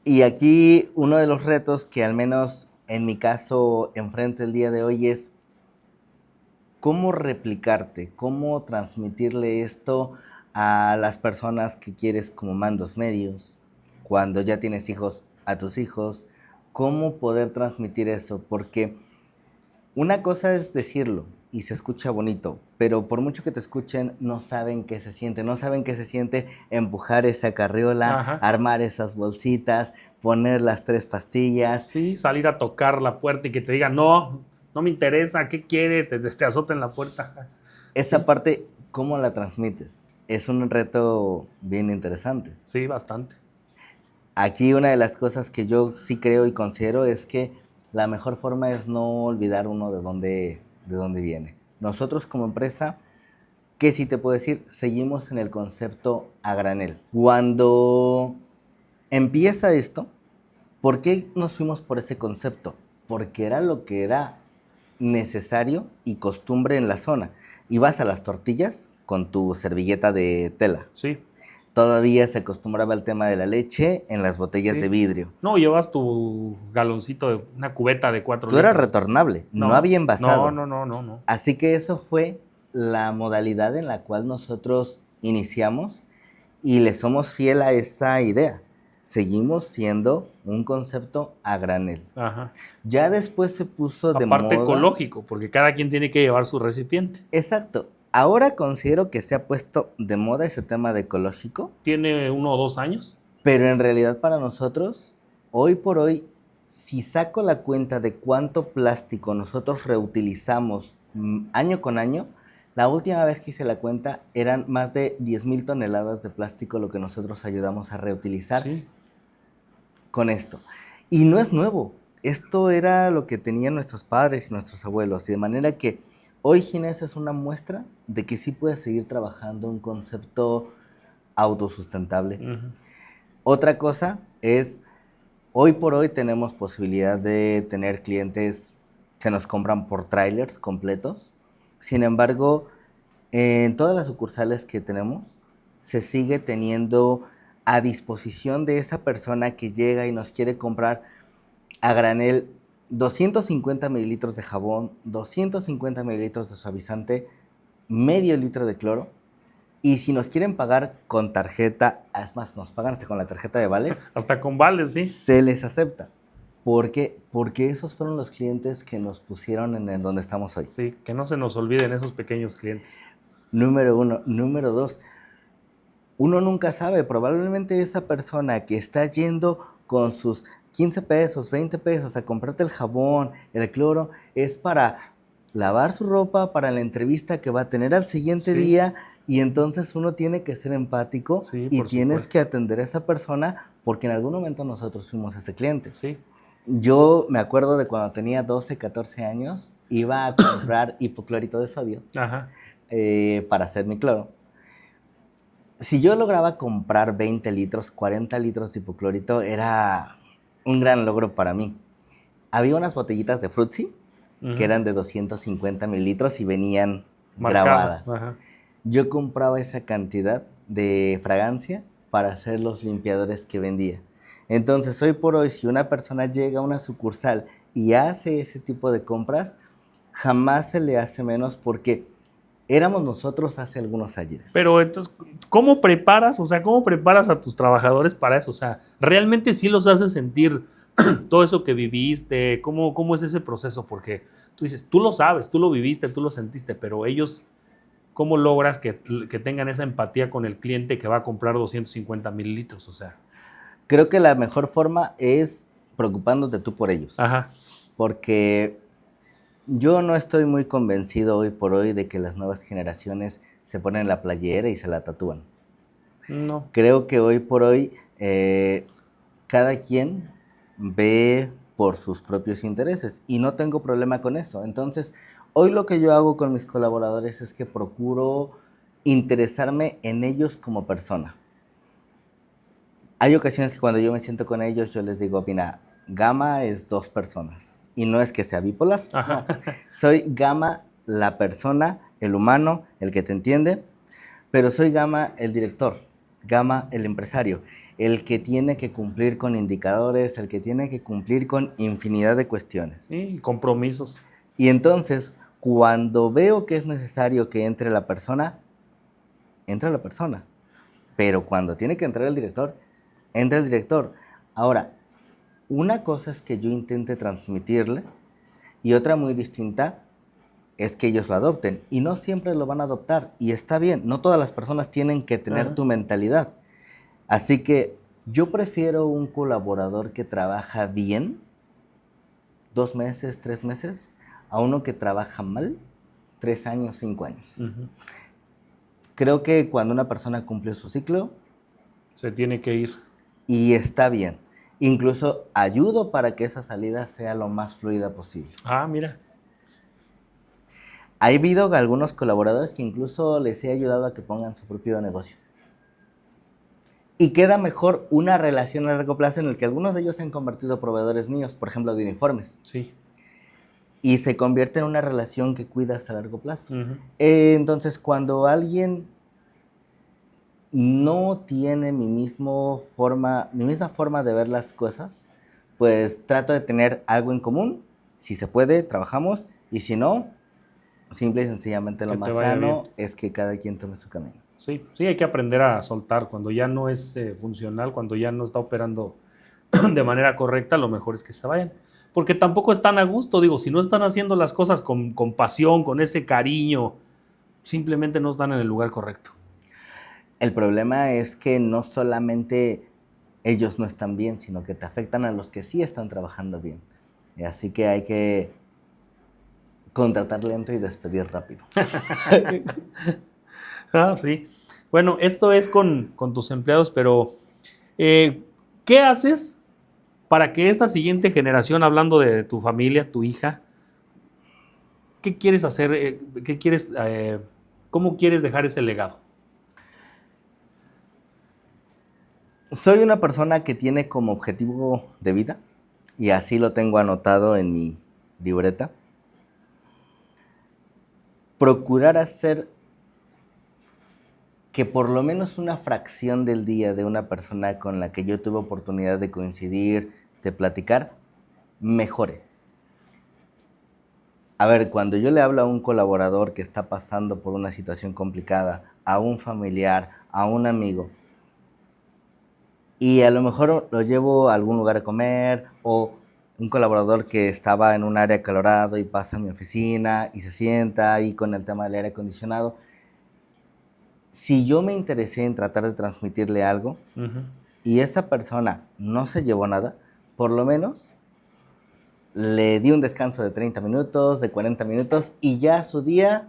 S2: y aquí uno de los retos que al menos en mi caso enfrento el día de hoy es cómo replicarte, cómo transmitirle esto a las personas que quieres como mandos medios, cuando ya tienes hijos, a tus hijos, cómo poder transmitir eso, porque una cosa es decirlo y se escucha bonito, pero por mucho que te escuchen, no saben qué se siente, no saben qué se siente empujar esa carriola,
S1: Ajá.
S2: armar esas bolsitas, poner las 3 pastillas.
S1: Sí, salir a tocar la puerta y que te digan, no, no me interesa, ¿qué quieres? Te azoten la puerta.
S2: Esa
S1: Sí.
S2: parte, ¿cómo la transmites? Es un reto bien interesante.
S1: Sí, bastante.
S2: Aquí una de las cosas que yo sí creo y considero es que la mejor forma es no olvidar uno de dónde viene. Nosotros como empresa, ¿qué sí te puedo decir? Seguimos en el concepto a granel. Cuando empieza esto, ¿por qué nos fuimos por ese concepto? Porque era lo que era necesario y costumbre en la zona. Ibas a las tortillas con tu servilleta de tela.
S1: Sí,
S2: Todavía se acostumbraba al tema de la leche en las botellas de
S1: sí.
S2: vidrio.
S1: No, llevas tu galoncito de una cubeta de 4
S2: Todo era
S1: litros.
S2: retornable, no
S1: No,
S2: había envasado.
S1: no.
S2: Así que eso fue la modalidad en la cual nosotros iniciamos y le somos fiel a esa idea. Seguimos siendo un concepto a granel.
S1: Ajá.
S2: Ya después se puso de
S1: Aparte
S2: moda.
S1: ecológico, porque cada quien tiene que llevar su recipiente.
S2: Exacto. Ahora considero que se ha puesto de moda ese tema de ecológico,
S1: Tiene 1 o 2 años.
S2: pero en realidad para nosotros, hoy por hoy, si saco la cuenta de cuánto plástico nosotros reutilizamos año con año, la última vez que hice la cuenta eran más de 10,000 toneladas de plástico lo que nosotros ayudamos a reutilizar
S1: Sí,
S2: con esto. Y no es nuevo, esto era lo que tenían nuestros padres y nuestros abuelos, y de manera que hoy Ginés es una muestra de que sí puedes seguir trabajando un concepto autosustentable.
S1: ujú.
S2: Otra cosa es, hoy por hoy tenemos posibilidad de tener clientes que nos compran por trailers completos. Sin embargo, en todas las sucursales que tenemos, se sigue teniendo a disposición de esa persona que llega y nos quiere comprar a granel 250 mililitros de jabón, 250 mililitros de suavizante, medio litro de cloro. Y si nos quieren pagar con tarjeta, es más, nos pagan hasta con la tarjeta de vales,
S1: Hasta con vales, sí.
S2: se les acepta. ¿Por qué? Porque esos fueron los clientes que nos pusieron en donde estamos hoy.
S1: Sí, que no se nos olviden esos pequeños clientes.
S2: Número 1. Número 2. Uno nunca sabe, probablemente esa persona que está yendo con sus 15 pesos, 20 pesos a comprarte el jabón, el cloro, es para lavar su ropa, para la entrevista que va a tener al siguiente
S1: Sí.
S2: día, y entonces uno tiene que ser empático
S1: Sí,
S2: y
S1: por
S2: tienes
S1: supuesto.
S2: que atender a esa persona porque en algún momento nosotros fuimos ese cliente.
S1: Sí,
S2: Yo me acuerdo de cuando tenía 12, 14 años, iba a comprar hipoclorito de sodio
S1: ajá.
S2: para hacer mi cloro. Si yo lograba comprar 20 litros, 40 litros de hipoclorito, era un gran logro para mí. Había unas botellitas de Fruitsy que eran de 250 mililitros y venían
S1: Marcadas.
S2: grabadas.
S1: Ajá.
S2: Yo compraba esa cantidad de fragancia para hacer los limpiadores que vendía. Entonces, hoy por hoy, si una persona llega a una sucursal y hace ese tipo de compras, jamás se le hace menos porque éramos nosotros hace algunos ayeres.
S1: Pero entonces, ¿cómo preparas? O sea, ¿cómo preparas a tus trabajadores para eso? O sea, ¿realmente sí los haces sentir todo eso que viviste? ¿Cómo es ese proceso? Porque tú dices, tú lo sabes, tú lo viviste, tú lo sentiste, pero ellos, ¿cómo logras que tengan esa empatía con el cliente que va a comprar 250 mililitros? O sea,
S2: Creo que la mejor forma es preocupándote tú por ellos.
S1: ajá.
S2: Porque yo no estoy muy convencido hoy por hoy de que las nuevas generaciones se ponen la playera y se la tatúan.
S1: No.
S2: Creo que hoy por hoy cada quien ve por sus propios intereses y no tengo problema con eso. Entonces, hoy lo que yo hago con mis colaboradores es que procuro interesarme en ellos como persona. Hay ocasiones que cuando yo me siento con ellos, yo les digo, mira, Gama es 2 personas. Y no es que sea bipolar,
S1: Ajá.
S2: no. Soy Gama, la persona, el humano, el que te entiende, pero soy Gama, el director, Gama, el empresario, el que tiene que cumplir con indicadores, el que tiene que cumplir con infinidad de cuestiones.
S1: Sí, compromisos.
S2: Y entonces, cuando veo que es necesario que entre la persona, entra la persona. Pero cuando tiene que entrar el director, entra el director. Ahora, una cosa es que yo intente transmitirle y otra muy distinta es que ellos lo adopten. Y no siempre lo van a adoptar y está bien. No todas las personas tienen que tener tu mentalidad. Así que yo prefiero un colaborador que trabaja bien, 2 meses, 3 meses, a uno que trabaja mal, 3 años, 5 años.
S1: Uh-huh.
S2: Creo que cuando una persona cumple su ciclo,
S1: se tiene que ir.
S2: Y está bien. Incluso ayudo para que esa salida sea lo más fluida posible.
S1: Ah, mira.
S2: Ha habido algunos colaboradores que incluso les he ayudado a que pongan su propio negocio. Y queda mejor una relación a largo plazo en el que algunos de ellos se han convertido en proveedores míos, por ejemplo, de uniformes.
S1: Sí.
S2: Y se convierte en una relación que cuidas a largo plazo.
S1: Uh-huh.
S2: Entonces, cuando alguien no tiene mi misma forma de ver las cosas, pues trato de tener algo en común. Si se puede, trabajamos. Y si no, simple y sencillamente lo más sano es que cada quien tome su camino.
S1: Sí, sí, hay que aprender a soltar. Cuando ya no es funcional, cuando ya no está operando de manera correcta, lo mejor es que se vayan. Porque tampoco están a gusto, digo, si no están haciendo las cosas con pasión, con ese cariño, simplemente no están en el lugar correcto.
S2: El problema es que no solamente ellos no están bien, sino que te afectan a los que sí están trabajando bien. Así que hay que contratar lento y despedir rápido.
S1: Ah, sí. Bueno, esto es con tus empleados, pero ¿qué haces para que esta siguiente generación, hablando de tu familia, tu hija, qué quieres hacer? ¿Cómo quieres dejar ese legado?
S2: Soy una persona que tiene como objetivo de vida, y así lo tengo anotado en mi libreta, procurar hacer que por lo menos una fracción del día de una persona con la que yo tuve oportunidad de coincidir, de platicar, mejore. A ver, cuando yo le hablo a un colaborador que está pasando por una situación complicada, a un familiar, a un amigo, y a lo mejor lo llevo a algún lugar a comer, o un colaborador que estaba en un área acalorado y pasa a mi oficina y se sienta ahí con el tema del aire acondicionado. Si yo me interesé en tratar de transmitirle algo, uh-huh, y esa persona no se llevó nada, por lo menos le di un descanso de 30 minutos, de 40 minutos, y ya su día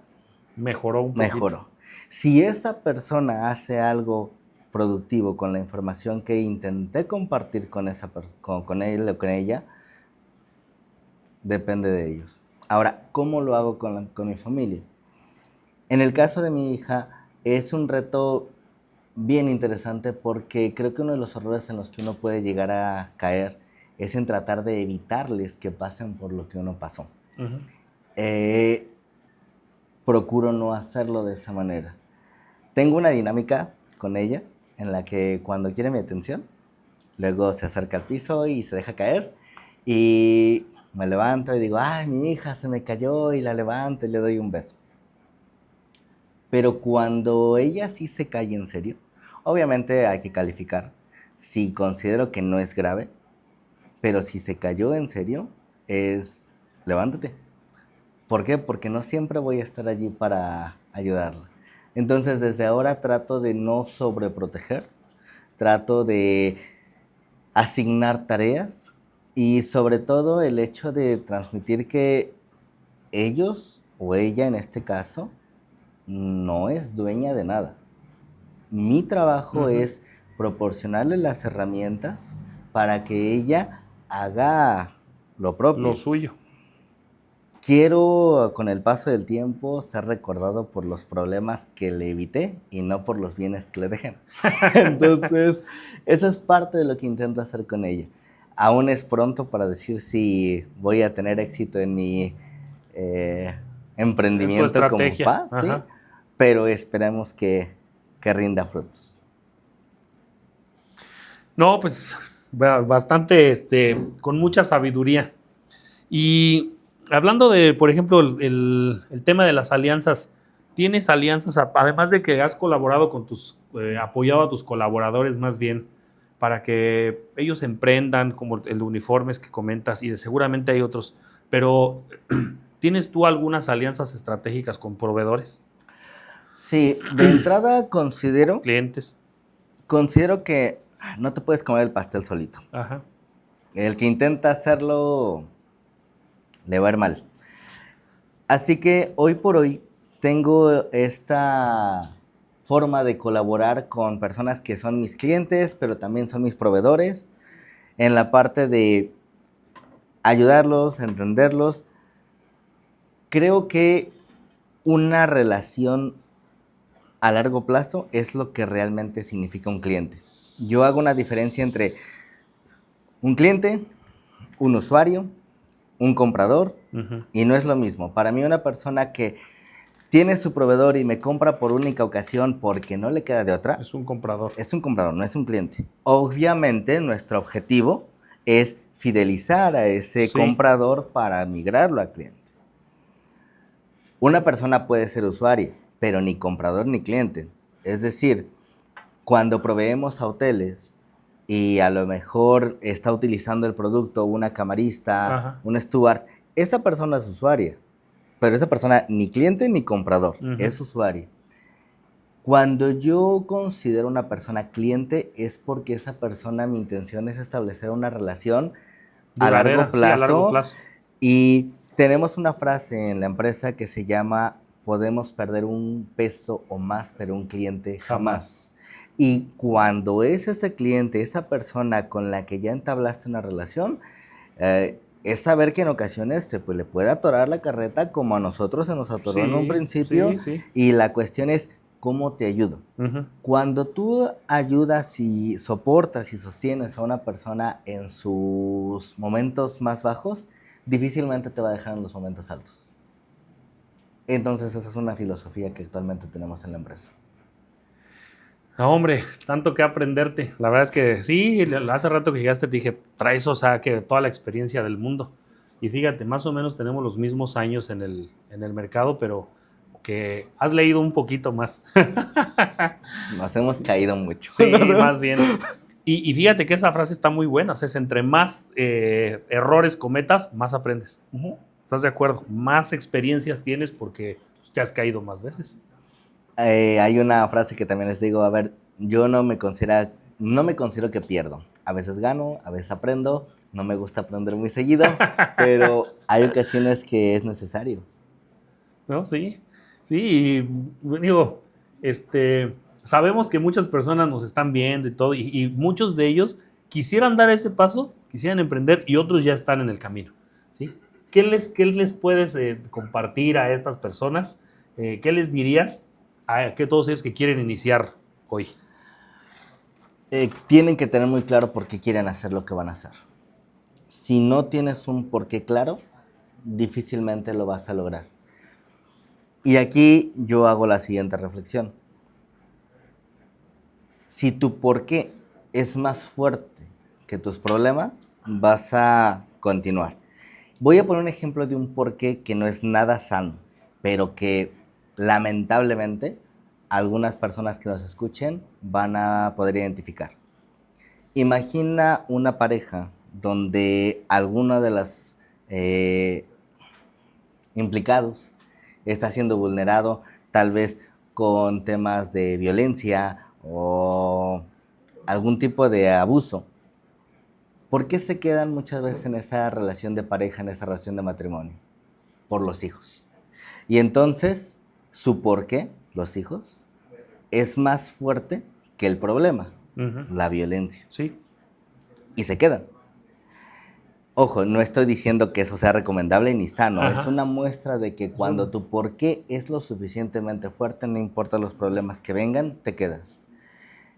S1: mejoró un poquito.
S2: Mejoró. Si esa persona hace algo productivo con la información que intenté compartir con él o con ella, depende de ellos. Ahora, ¿cómo lo hago con mi familia? En el caso de mi hija, es un reto bien interesante porque creo que uno de los errores en los que uno puede llegar a caer es en tratar de evitarles que pasen por lo que uno pasó. Uh-huh. eh, procuro no hacerlo de esa manera. Tengo una dinámica con ella en la que cuando quiere mi atención, luego se acerca al piso y se deja caer y me levanto y digo, ay, mi hija se me cayó, y la levanto y le doy un beso. Pero cuando ella sí se cae en serio, obviamente hay que calificar. Si considero que no es grave, pero si se cayó en serio, es levántate. ¿Por qué? Porque no siempre voy a estar allí para ayudarla. Entonces, desde ahora trato de no sobreproteger, trato de asignar tareas y sobre todo el hecho de transmitir que ellos o ella en este caso no es dueña de nada. Mi trabajo es proporcionarle las herramientas para que ella haga lo propio.
S1: Lo suyo.
S2: Quiero, con el paso del tiempo, ser recordado por los problemas que le evité y no por los bienes que le dejé. Entonces, eso es parte de lo que intento hacer con ella. Aún es pronto para decir si voy a tener éxito en mi emprendimiento como
S1: estrategia.
S2: papá, ¿sí?
S1: Ajá.
S2: Pero esperemos que rinda frutos.
S1: No, pues bastante, con mucha sabiduría. Y hablando de, por ejemplo, el tema de las alianzas, ¿tienes alianzas, además de que has colaborado con apoyado a tus colaboradores más bien, para que ellos emprendan, como el de uniformes que comentas, y seguramente hay otros, pero ¿tienes tú algunas alianzas estratégicas con proveedores,
S2: Sí, de entrada considero
S1: clientes?
S2: que no te puedes comer el pastel solito.
S1: Ajá.
S2: El que intenta hacerlo le va a ir mal. Así que hoy por hoy tengo esta forma de colaborar con personas que son mis clientes, pero también son mis proveedores, en la parte de ayudarlos, entenderlos. Creo que una relación a largo plazo es lo que realmente significa un cliente. Yo hago una diferencia entre un cliente, un usuario, un comprador, y no es lo mismo. Para mí, una persona que tiene su proveedor y me compra por única ocasión porque no le queda de otra,
S1: Es un comprador.
S2: es un comprador, no es un cliente. Obviamente, nuestro objetivo es fidelizar a ese comprador para migrarlo a cliente. Una persona puede ser usuaria, pero ni comprador ni cliente. Es decir, cuando proveemos a hoteles y a lo mejor está utilizando el producto una camarista, un steward, esa persona es usuaria, pero esa persona ni cliente ni comprador, es usuaria. Cuando yo considero una persona cliente es porque esa persona, mi intención es establecer una relación a largo plazo,
S1: sí, a largo plazo.
S2: Y tenemos una frase en la empresa que se llama: podemos perder un peso o más, pero un cliente jamás. Y cuando es ese cliente, esa persona con la que ya entablaste una relación, es saber que en ocasiones pues, le puede atorar la carreta como a nosotros se nos atoró en un principio. Y la cuestión es, ¿cómo te ayudo? Cuando tú ayudas y soportas y sostienes a una persona en sus momentos más bajos, difícilmente te va a dejar en los momentos altos. Entonces esa es una filosofía que actualmente tenemos en la empresa.
S1: No, hombre, tanto que aprenderte. La verdad es que sí, hace rato que llegaste te dije, traes, o sea, que toda la experiencia del mundo. Y fíjate, más o menos tenemos los mismos años en el mercado, pero que has leído un poquito más.
S2: Nos hemos caído mucho.
S1: Sí, más bien. Y fíjate que esa frase está muy buena. O sea, es entre más errores cometas, más aprendes. ¿Estás de acuerdo? Más experiencias tienes porque te has caído más veces.
S2: Hay una frase que también les digo, a ver, yo no me considero que pierdo. A veces gano, a veces aprendo. No me gusta aprender muy seguido, pero hay ocasiones que es necesario.
S1: ¿No? Sí, sí, y digo, sabemos que muchas personas nos están viendo y todo, y muchos de ellos quisieran dar ese paso, quisieran emprender, y otros ya están en el camino, ¿sí? ¿Qué les puedes compartir a estas personas? ¿Qué les dirías a todos ellos que quieren iniciar hoy?
S2: Tienen que tener muy claro por qué quieren hacer lo que van a hacer. Si no tienes un porqué claro, difícilmente lo vas a lograr. Y aquí yo hago la siguiente reflexión. Si tu por qué es más fuerte que tus problemas, vas a continuar. Voy a poner un ejemplo de un por qué que no es nada sano, pero que lamentablemente algunas personas que nos escuchen van a poder identificar. Imagina una pareja donde alguno de los implicados está siendo vulnerado, tal vez con temas de violencia o algún tipo de abuso. ¿Por qué se quedan muchas veces en esa relación de pareja, en esa relación de matrimonio? Por los hijos. Y entonces, su por qué, los hijos, es más fuerte que el problema, la violencia.
S1: Sí.
S2: Y se quedan. Ojo, no estoy diciendo que eso sea recomendable ni sano.
S1: Ajá.
S2: Es una muestra de que cuando tu por qué es lo suficientemente fuerte, no importa los problemas que vengan, te quedas.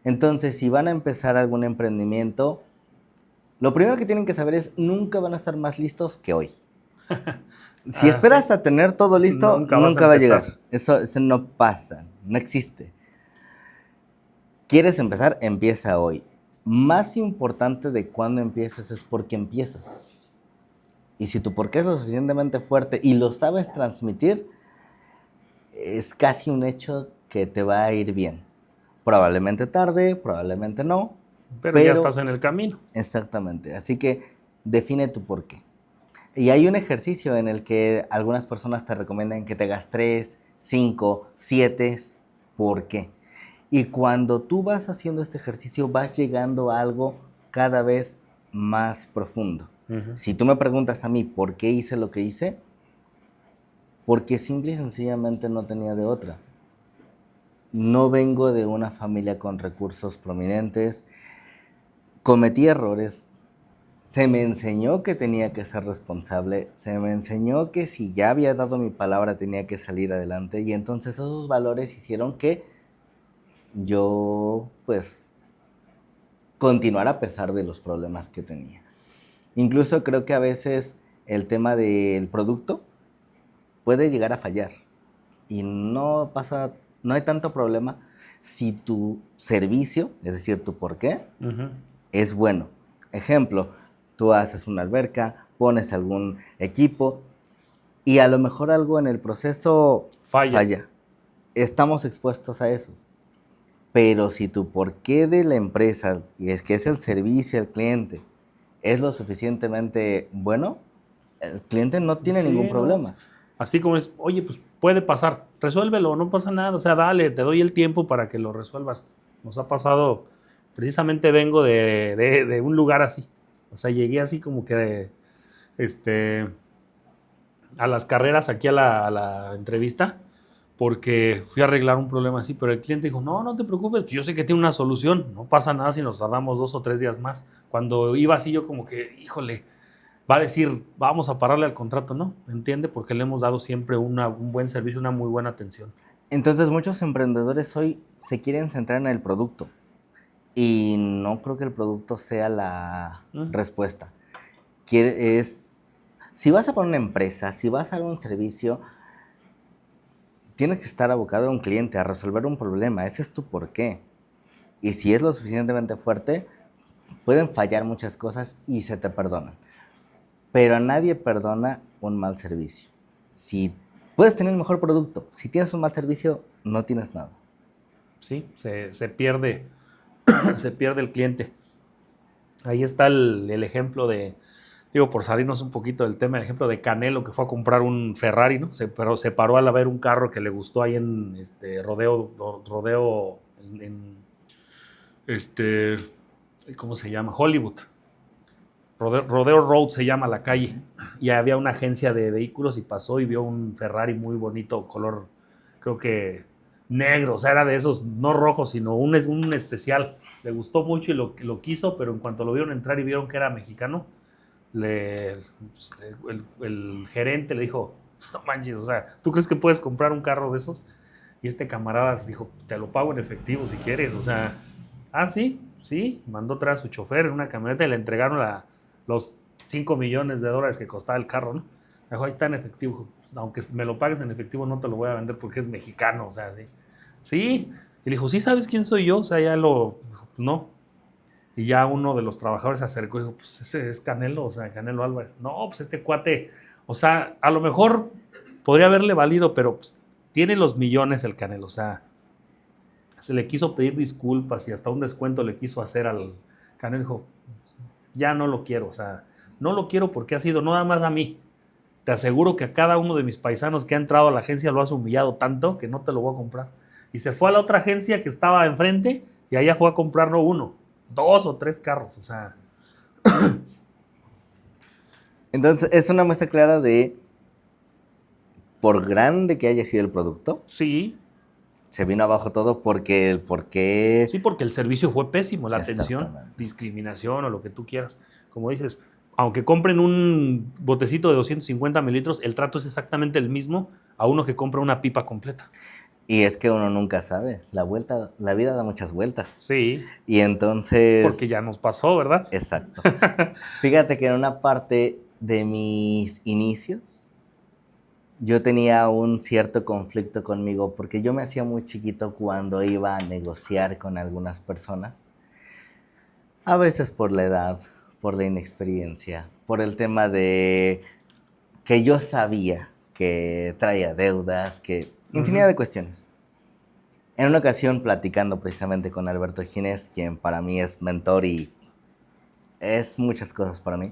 S2: Entonces, si van a empezar algún emprendimiento, lo primero que tienen que saber es, nunca van a estar más listos que hoy. Si esperas a tener todo listo, nunca va a llegar. Eso no pasa, no existe. ¿Quieres empezar? Empieza hoy. Más importante de cuándo empiezas es por qué empiezas. Y si tu por qué es lo suficientemente fuerte y lo sabes transmitir, es casi un hecho que te va a ir bien. Probablemente tarde, probablemente no.
S1: Pero ya estás en el camino.
S2: Exactamente. Así que define tu por qué. Y hay un ejercicio en el que algunas personas te recomiendan que te hagas 3, 5, 7 por qué. Y cuando tú vas haciendo este ejercicio, vas llegando a algo cada vez más profundo. Si tú me preguntas a mí por qué hice lo que hice, porque simple y sencillamente no tenía de otra. No vengo de una familia con recursos prominentes. Cometí errores. Se me enseñó que tenía que ser responsable. Se me enseñó que si ya había dado mi palabra tenía que salir adelante. Y entonces esos valores hicieron que yo, pues, continuara a pesar de los problemas que tenía. Incluso creo que a veces el tema del producto puede llegar a fallar. Y no hay tanto problema si tu servicio, es decir, tu por qué, es bueno. Ejemplo, tú haces una alberca, pones algún equipo y a lo mejor algo en el proceso falla. Estamos expuestos a eso. Pero si tu porqué de la empresa, y es que es el servicio al cliente, es lo suficientemente bueno, el cliente no tiene ningún problema.
S1: Así como es, oye, pues puede pasar, resuélvelo, no pasa nada, o sea, dale, te doy el tiempo para que lo resuelvas. Nos ha pasado, precisamente vengo de un lugar así, o sea, llegué así como que a las carreras aquí a la entrevista, porque fui a arreglar un problema así, pero el cliente dijo, no te preocupes, yo sé que tiene una solución, no pasa nada si nos tardamos 2 o 3 días más. Cuando iba así yo como que, híjole, va a decir, vamos a pararle al contrato, ¿no? ¿Entiende? Porque le hemos dado siempre un buen servicio, una muy buena atención.
S2: Entonces muchos emprendedores hoy se quieren centrar en el producto y no creo que el producto sea la respuesta. Si vas a poner una empresa, si vas a dar un servicio, tienes que estar abocado a un cliente, a resolver un problema. Ese es tu porqué. Y si es lo suficientemente fuerte, pueden fallar muchas cosas y se te perdonan. Pero nadie perdona un mal servicio. Si puedes tener el mejor producto, si tienes un mal servicio, no tienes nada.
S1: Sí, se pierde el cliente. Ahí está el ejemplo de, digo, por salirnos un poquito del tema, el ejemplo de Canelo, que fue a comprar un Ferrari, ¿no? Pero se paró al ver un carro que le gustó ahí en rodeo ¿cómo se llama? Hollywood. Rodeo Road se llama la calle. Y había una agencia de vehículos y pasó y vio un Ferrari muy bonito, color, creo que negro, o sea, era de esos, no rojos, sino un especial. Le gustó mucho y lo quiso, pero en cuanto lo vieron entrar y vieron que era mexicano, el gerente le dijo, no manches, o sea, ¿tú crees que puedes comprar un carro de esos? Y este camarada dijo, te lo pago en efectivo si quieres, o sea, sí, mandó traer a su chofer en una camioneta y le entregaron los $5 millones que costaba el carro, ¿no? Me dijo, ahí está en efectivo. Aunque me lo pagues en efectivo, no te lo voy a vender porque es mexicano, o sea, sí. Sí. Y le dijo, ¿sí sabes quién soy yo? O sea, ya lo... Dijo, no. Y ya uno de los trabajadores se acercó y dijo, pues ese es Canelo, o sea, Canelo Álvarez. No, pues este cuate, o sea, a lo mejor podría haberle valido, pero pues, tiene los millones el Canelo, o sea, se le quiso pedir disculpas y hasta un descuento le quiso hacer al Canelo. Dijo, ya no lo quiero, o sea, no lo quiero porque ha sido no nada más a mí. Te aseguro que a cada uno de mis paisanos que ha entrado a la agencia lo has humillado tanto que no te lo voy a comprar. Y se fue a la otra agencia que estaba enfrente y allá fue a comprar no uno, 2 o 3 carros, o sea.
S2: Entonces, es una muestra clara de, por grande que haya sido el producto,
S1: Sí,
S2: se vino abajo todo porque el por qué...
S1: sí, porque el servicio fue pésimo, la atención,
S2: Exactamente.
S1: discriminación o lo que tú quieras. Como dices, aunque compren un botecito de 250 mililitros, el trato es exactamente el mismo a uno que compra una pipa completa.
S2: Y es que uno nunca sabe, la vida da muchas vueltas.
S1: Sí,
S2: Y entonces...
S1: porque ya nos pasó, ¿verdad?
S2: Exacto. Fíjate que en una parte de mis inicios, yo tenía un cierto conflicto conmigo porque yo me hacía muy chiquito cuando iba a negociar con algunas personas. A veces por la edad, por la inexperiencia, por el tema de que yo sabía que traía deudas, que infinidad de cuestiones. En una ocasión, platicando precisamente con Alberto Ginés, quien para mí es mentor y es muchas cosas para mí,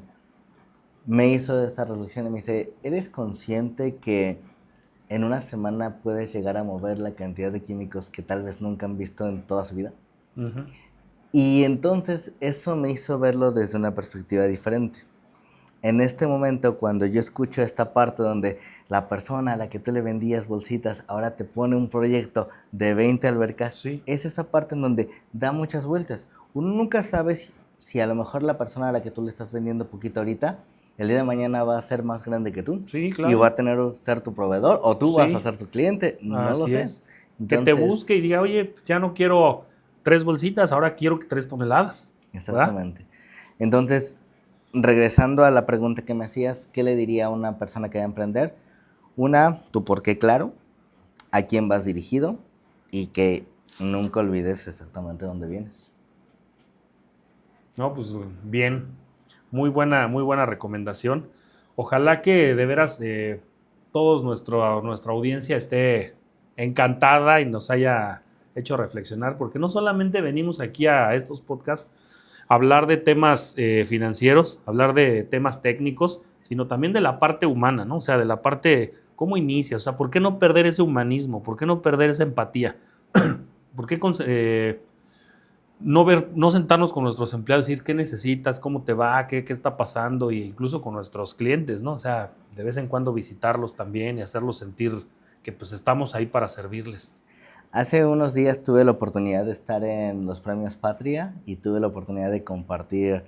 S2: me hizo esta reflexión y me dice, ¿eres consciente que en una semana puedes llegar a mover la cantidad de químicos que tal vez nunca han visto en toda su vida?
S1: Uh-huh.
S2: Y entonces eso me hizo verlo desde una perspectiva diferente. En este momento, cuando yo escucho esta parte donde la persona a la que tú le vendías bolsitas ahora te pone un proyecto de 20 albercas,
S1: Sí.
S2: es esa parte en donde da muchas vueltas. Uno nunca sabe si a lo mejor la persona a la que tú le estás vendiendo poquito ahorita, el día de mañana va a ser más grande que tú.
S1: Sí,
S2: Y va
S1: claro.
S2: a ser tu proveedor o tú vas a
S1: Sí,
S2: ser su cliente, no lo
S1: así
S2: sé.
S1: es. Que te busque y
S2: Entonces,
S1: diga, oye, ya no quiero 3 bolsitas, ahora quiero 3 toneladas, ¿verdad?
S2: exactamente. Entonces, regresando a la pregunta que me hacías, ¿qué le diría a una persona que va a emprender? Una, tu por qué claro, a quién vas dirigido y que nunca olvides exactamente dónde vienes.
S1: No, pues bien, muy buena recomendación. Ojalá que de veras todos nuestra audiencia esté encantada y nos haya hecho reflexionar, porque no solamente venimos aquí a estos podcasts a hablar de temas financieros, hablar de temas técnicos, sino también de la parte humana, ¿no? O sea, de la parte, ¿cómo inicia? O sea, ¿por qué no perder ese humanismo? ¿Por qué no perder esa empatía? ¿Por qué no sentarnos con nuestros empleados y decir qué necesitas, cómo te va, qué está pasando, e incluso con nuestros clientes, ¿no? O sea, de vez en cuando visitarlos también y hacerlos sentir que pues estamos ahí para servirles.
S2: Hace unos días tuve la oportunidad de estar en los premios Patria y tuve la oportunidad de compartir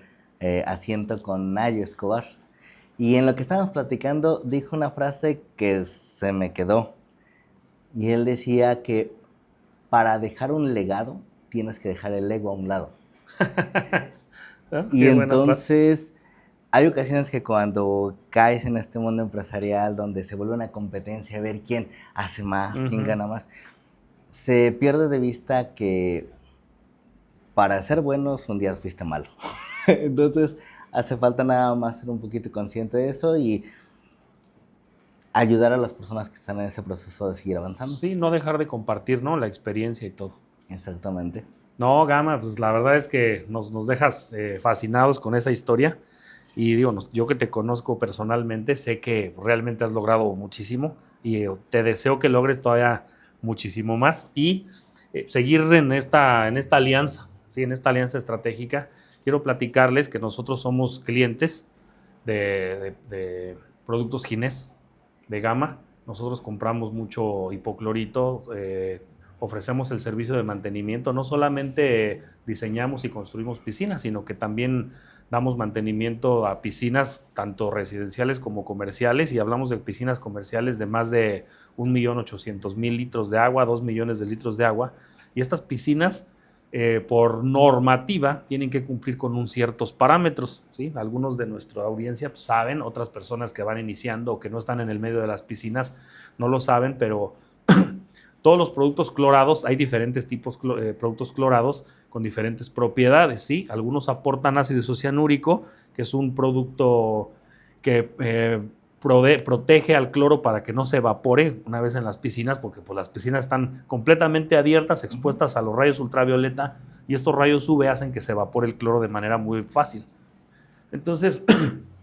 S2: asiento con Nayo Escobar. Y en lo que estábamos platicando dijo una frase que se me quedó. Y él decía que para dejar un legado tienes que dejar el ego a un lado.
S1: ¿No?
S2: Y
S1: Qué buena frase.
S2: entonces hay ocasiones que cuando caes en este mundo empresarial donde se vuelve una competencia a ver quién hace más, quién
S1: Uh-huh.
S2: gana más, se pierde de vista que para ser buenos un día fuiste malo. Entonces hace falta nada más ser un poquito consciente de eso y ayudar a las personas que están en ese proceso de seguir avanzando.
S1: Sí, no dejar de compartir, ¿no? La experiencia y todo.
S2: Exactamente.
S1: No, Gama, pues la verdad es que nos dejas fascinados con esa historia. Y digo, yo que te conozco personalmente, sé que realmente has logrado muchísimo y te deseo que logres todavía muchísimo más y seguir en esta alianza, ¿sí? En esta alianza estratégica. Quiero platicarles que nosotros somos clientes de productos Ginés de Gama. Nosotros compramos mucho hipoclorito, ofrecemos el servicio de mantenimiento. No solamente diseñamos y construimos piscinas, sino que también damos mantenimiento a piscinas tanto residenciales como comerciales, y hablamos de piscinas comerciales de más de 1.800.000 litros de agua, 2 millones de litros de agua. Y estas piscinas por normativa tienen que cumplir con ciertos parámetros, ¿sí? Algunos de nuestra audiencia pues, saben, otras personas que van iniciando o que no están en el medio de las piscinas no lo saben, pero todos los productos clorados, hay diferentes tipos de productos clorados con diferentes propiedades, ¿sí? Algunos aportan ácido isocianúrico, que es un producto que protege al cloro para que no se evapore una vez en las piscinas, porque pues, las piscinas están completamente abiertas, expuestas a los rayos ultravioleta, y estos rayos UV hacen que se evapore el cloro de manera muy fácil. Entonces,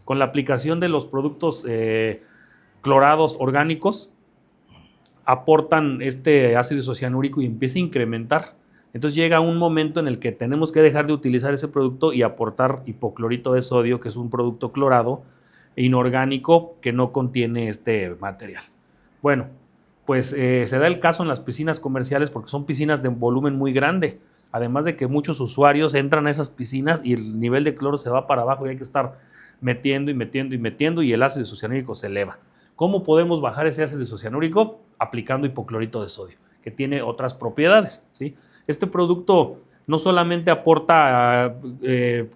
S1: con la aplicación de los productos clorados orgánicos, aportan este ácido isocianúrico y empieza a incrementar. Entonces llega un momento en el que tenemos que dejar de utilizar ese producto y aportar hipoclorito de sodio, que es un producto clorado inorgánico que no contiene este material. Bueno, pues se da el caso en las piscinas comerciales porque son piscinas de volumen muy grande. Además de que muchos usuarios entran a esas piscinas y el nivel de cloro se va para abajo y hay que estar metiendo y metiendo y metiendo y el ácido isocianúrico se eleva. ¿Cómo podemos bajar ese ácido isocianúrico? Aplicando hipoclorito de sodio, que tiene otras propiedades, ¿sí? Este producto no solamente aporta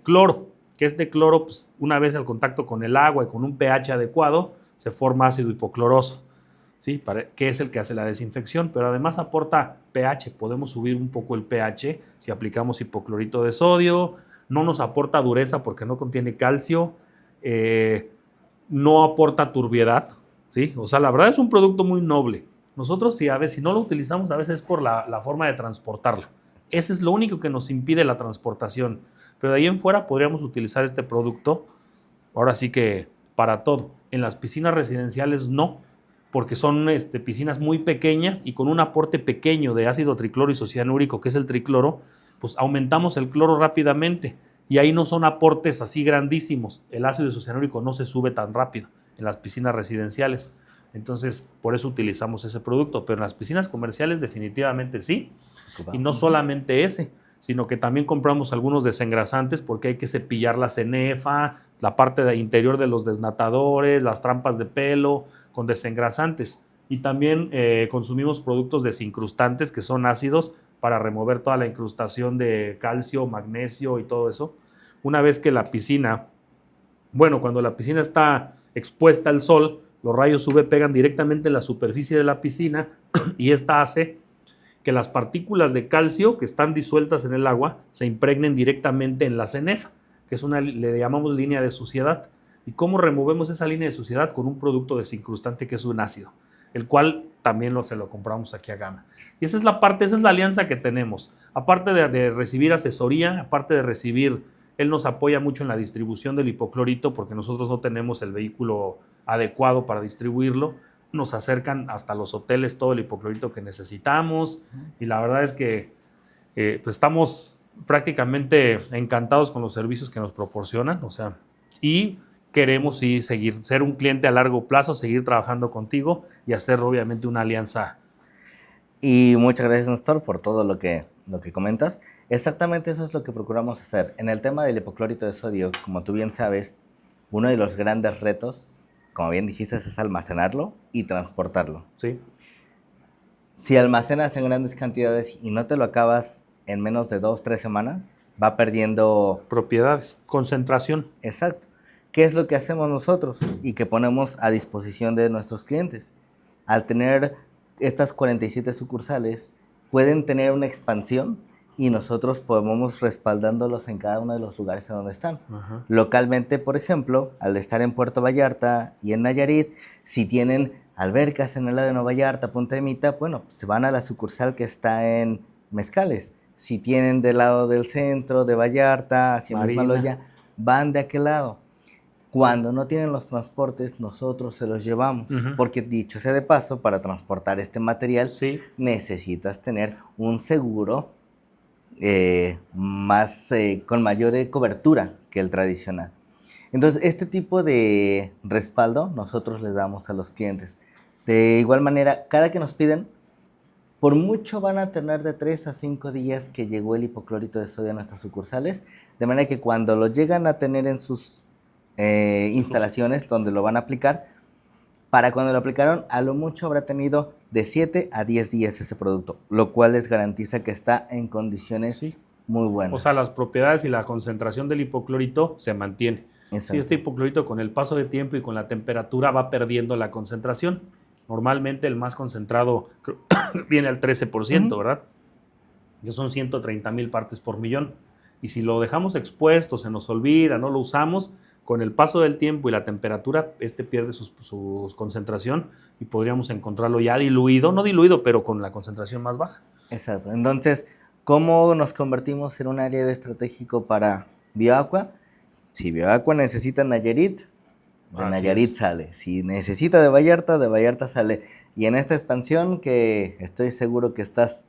S1: cloro, que este cloro, pues, una vez al contacto con el agua y con un pH adecuado, se forma ácido hipocloroso, ¿sí? Que es el que hace la desinfección, pero además aporta pH. Podemos subir un poco el pH si aplicamos hipoclorito de sodio. No nos aporta dureza porque no contiene calcio, no aporta turbiedad, ¿sí? O sea, la verdad es un producto muy noble. Nosotros, si no lo utilizamos, a veces es por la forma de transportarlo. Ese es lo único que nos impide la transportación. Pero de ahí en fuera podríamos utilizar este producto, ahora sí que para todo. En las piscinas residenciales no, porque son piscinas muy pequeñas y con un aporte pequeño de ácido tricloro isocianúrico, que es el tricloro, pues aumentamos el cloro rápidamente. Y ahí no son aportes así grandísimos. El ácido isocianúrico no se sube tan rápido en las piscinas residenciales. Entonces, por eso utilizamos ese producto. Pero en las piscinas comerciales definitivamente sí. Y no solamente ese, sino que también compramos algunos desengrasantes porque hay que cepillar la cenefa, la parte interior de los desnatadores, las trampas de pelo con desengrasantes. Y también consumimos productos desincrustantes que son ácidos para remover toda la incrustación de calcio, magnesio y todo eso. Una vez que la piscina, cuando la piscina está expuesta al sol, los rayos UV pegan directamente en la superficie de la piscina y esta hace que las partículas de calcio que están disueltas en el agua se impregnen directamente en la cenefa, que es le llamamos línea de suciedad. ¿Y cómo removemos esa línea de suciedad? Con un producto desincrustante que es un ácido, el cual también se lo compramos aquí a Gama. Y esa es la alianza que tenemos. Aparte de recibir asesoría, aparte de recibir, él nos apoya mucho en la distribución del hipoclorito porque nosotros no tenemos el vehículo adecuado para distribuirlo. Nos acercan hasta los hoteles todo el hipoclorito que necesitamos y la verdad es que pues estamos prácticamente encantados con los servicios que nos proporcionan, o sea, y queremos sí seguir, ser un cliente a largo plazo, seguir trabajando contigo y hacer obviamente una alianza.
S2: Y muchas gracias, Néstor, por todo lo que comentas. Exactamente eso es lo que procuramos hacer. En el tema del hipoclorito de sodio, como tú bien sabes, uno de los grandes retos, como bien dijiste, es almacenarlo y transportarlo.
S1: Sí.
S2: Si almacenas en grandes cantidades y no te lo acabas en menos de 2-3 semanas, va perdiendo
S1: propiedades, concentración.
S2: Exacto. ¿Qué es lo que hacemos nosotros y que ponemos a disposición de nuestros clientes? Al tener estas 47 sucursales, pueden tener una expansión y nosotros podemos respaldándolos en cada uno de los lugares en donde están.
S1: Ajá.
S2: Localmente, por ejemplo, al estar en Puerto Vallarta y en Nayarit, si tienen albercas en el lado de Nueva Vallarta, Punta de Mita, bueno, pues se van a la sucursal que está en Mezcales. Si tienen del lado del centro, de Vallarta, hacia Mismaloya, van de aquel lado. Cuando no tienen los transportes, nosotros se los llevamos. Porque dicho sea de paso, para transportar este material,
S1: sí,
S2: necesitas tener un seguro con mayor cobertura que el tradicional. Entonces, este tipo de respaldo nosotros les damos a los clientes. De igual manera, cada que nos piden, por mucho van a tener de 3 a 5 días que llegó el hipoclorito de sodio a nuestras sucursales, de manera que cuando lo llegan a tener en sus instalaciones donde lo van a aplicar, para cuando lo aplicaron, a lo mucho habrá tenido de 7 a 10 días ese producto, lo cual les garantiza que está en condiciones muy buenas.
S1: O sea, las propiedades y la concentración del hipoclorito se mantiene.
S2: Exacto.
S1: Sí, este hipoclorito con el paso de tiempo y con la temperatura va perdiendo la concentración. Normalmente el más concentrado viene al 13%, ¿verdad? Que son 130,000 partes por millón. Y si lo dejamos expuesto, se nos olvida, no lo usamos, con el paso del tiempo y la temperatura, pierde su concentración y podríamos encontrarlo ya diluido, no diluido, pero con la concentración más baja.
S2: Exacto. Entonces, ¿cómo nos convertimos en un área estratégico para Bioaqua? Si Bioaqua necesita Nayarit, de Nayarit sale. Si necesita de Vallarta sale. Y en esta expansión que estoy seguro que estás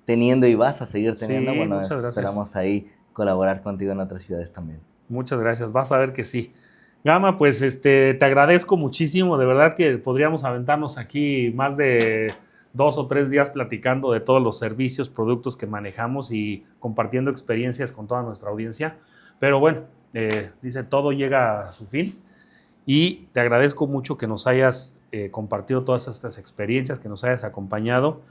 S2: teniendo y vas a seguir teniendo,
S1: Sí,
S2: bueno,
S1: muchas gracias.
S2: esperamos ahí colaborar contigo en otras ciudades también.
S1: Muchas gracias, vas a ver que sí. Gama, pues te agradezco muchísimo, de verdad que podríamos aventarnos aquí más de 2 o 3 días platicando de todos los servicios, productos que manejamos y compartiendo experiencias con toda nuestra audiencia. Pero bueno, dice, todo llega a su fin y te agradezco mucho que nos hayas compartido todas estas experiencias, que nos hayas acompañado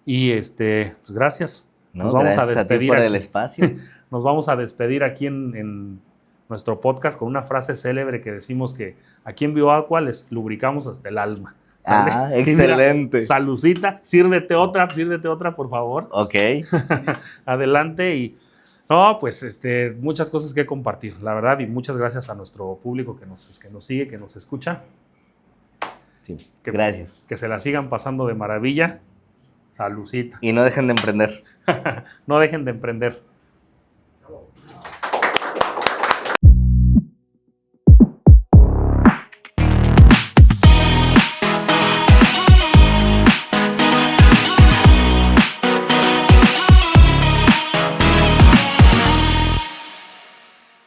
S1: y pues gracias.
S2: No,
S1: nos vamos
S2: gracias
S1: a despedir
S2: a ti por
S1: aquí.
S2: el espacio.
S1: Nos vamos a despedir aquí en nuestro podcast con una frase célebre que decimos que aquí en Bioaqua les lubricamos hasta el alma. ¿Sale?
S2: Ah, excelente.
S1: Mira, salucita, sírvete otra, por favor.
S2: Ok.
S1: Adelante y no, pues muchas cosas que compartir, la verdad, y muchas gracias a nuestro público que nos sigue, que nos escucha.
S2: Sí, gracias.
S1: Que se la sigan pasando de maravilla. Salucita.
S2: Y no dejen de emprender.
S1: No dejen de emprender.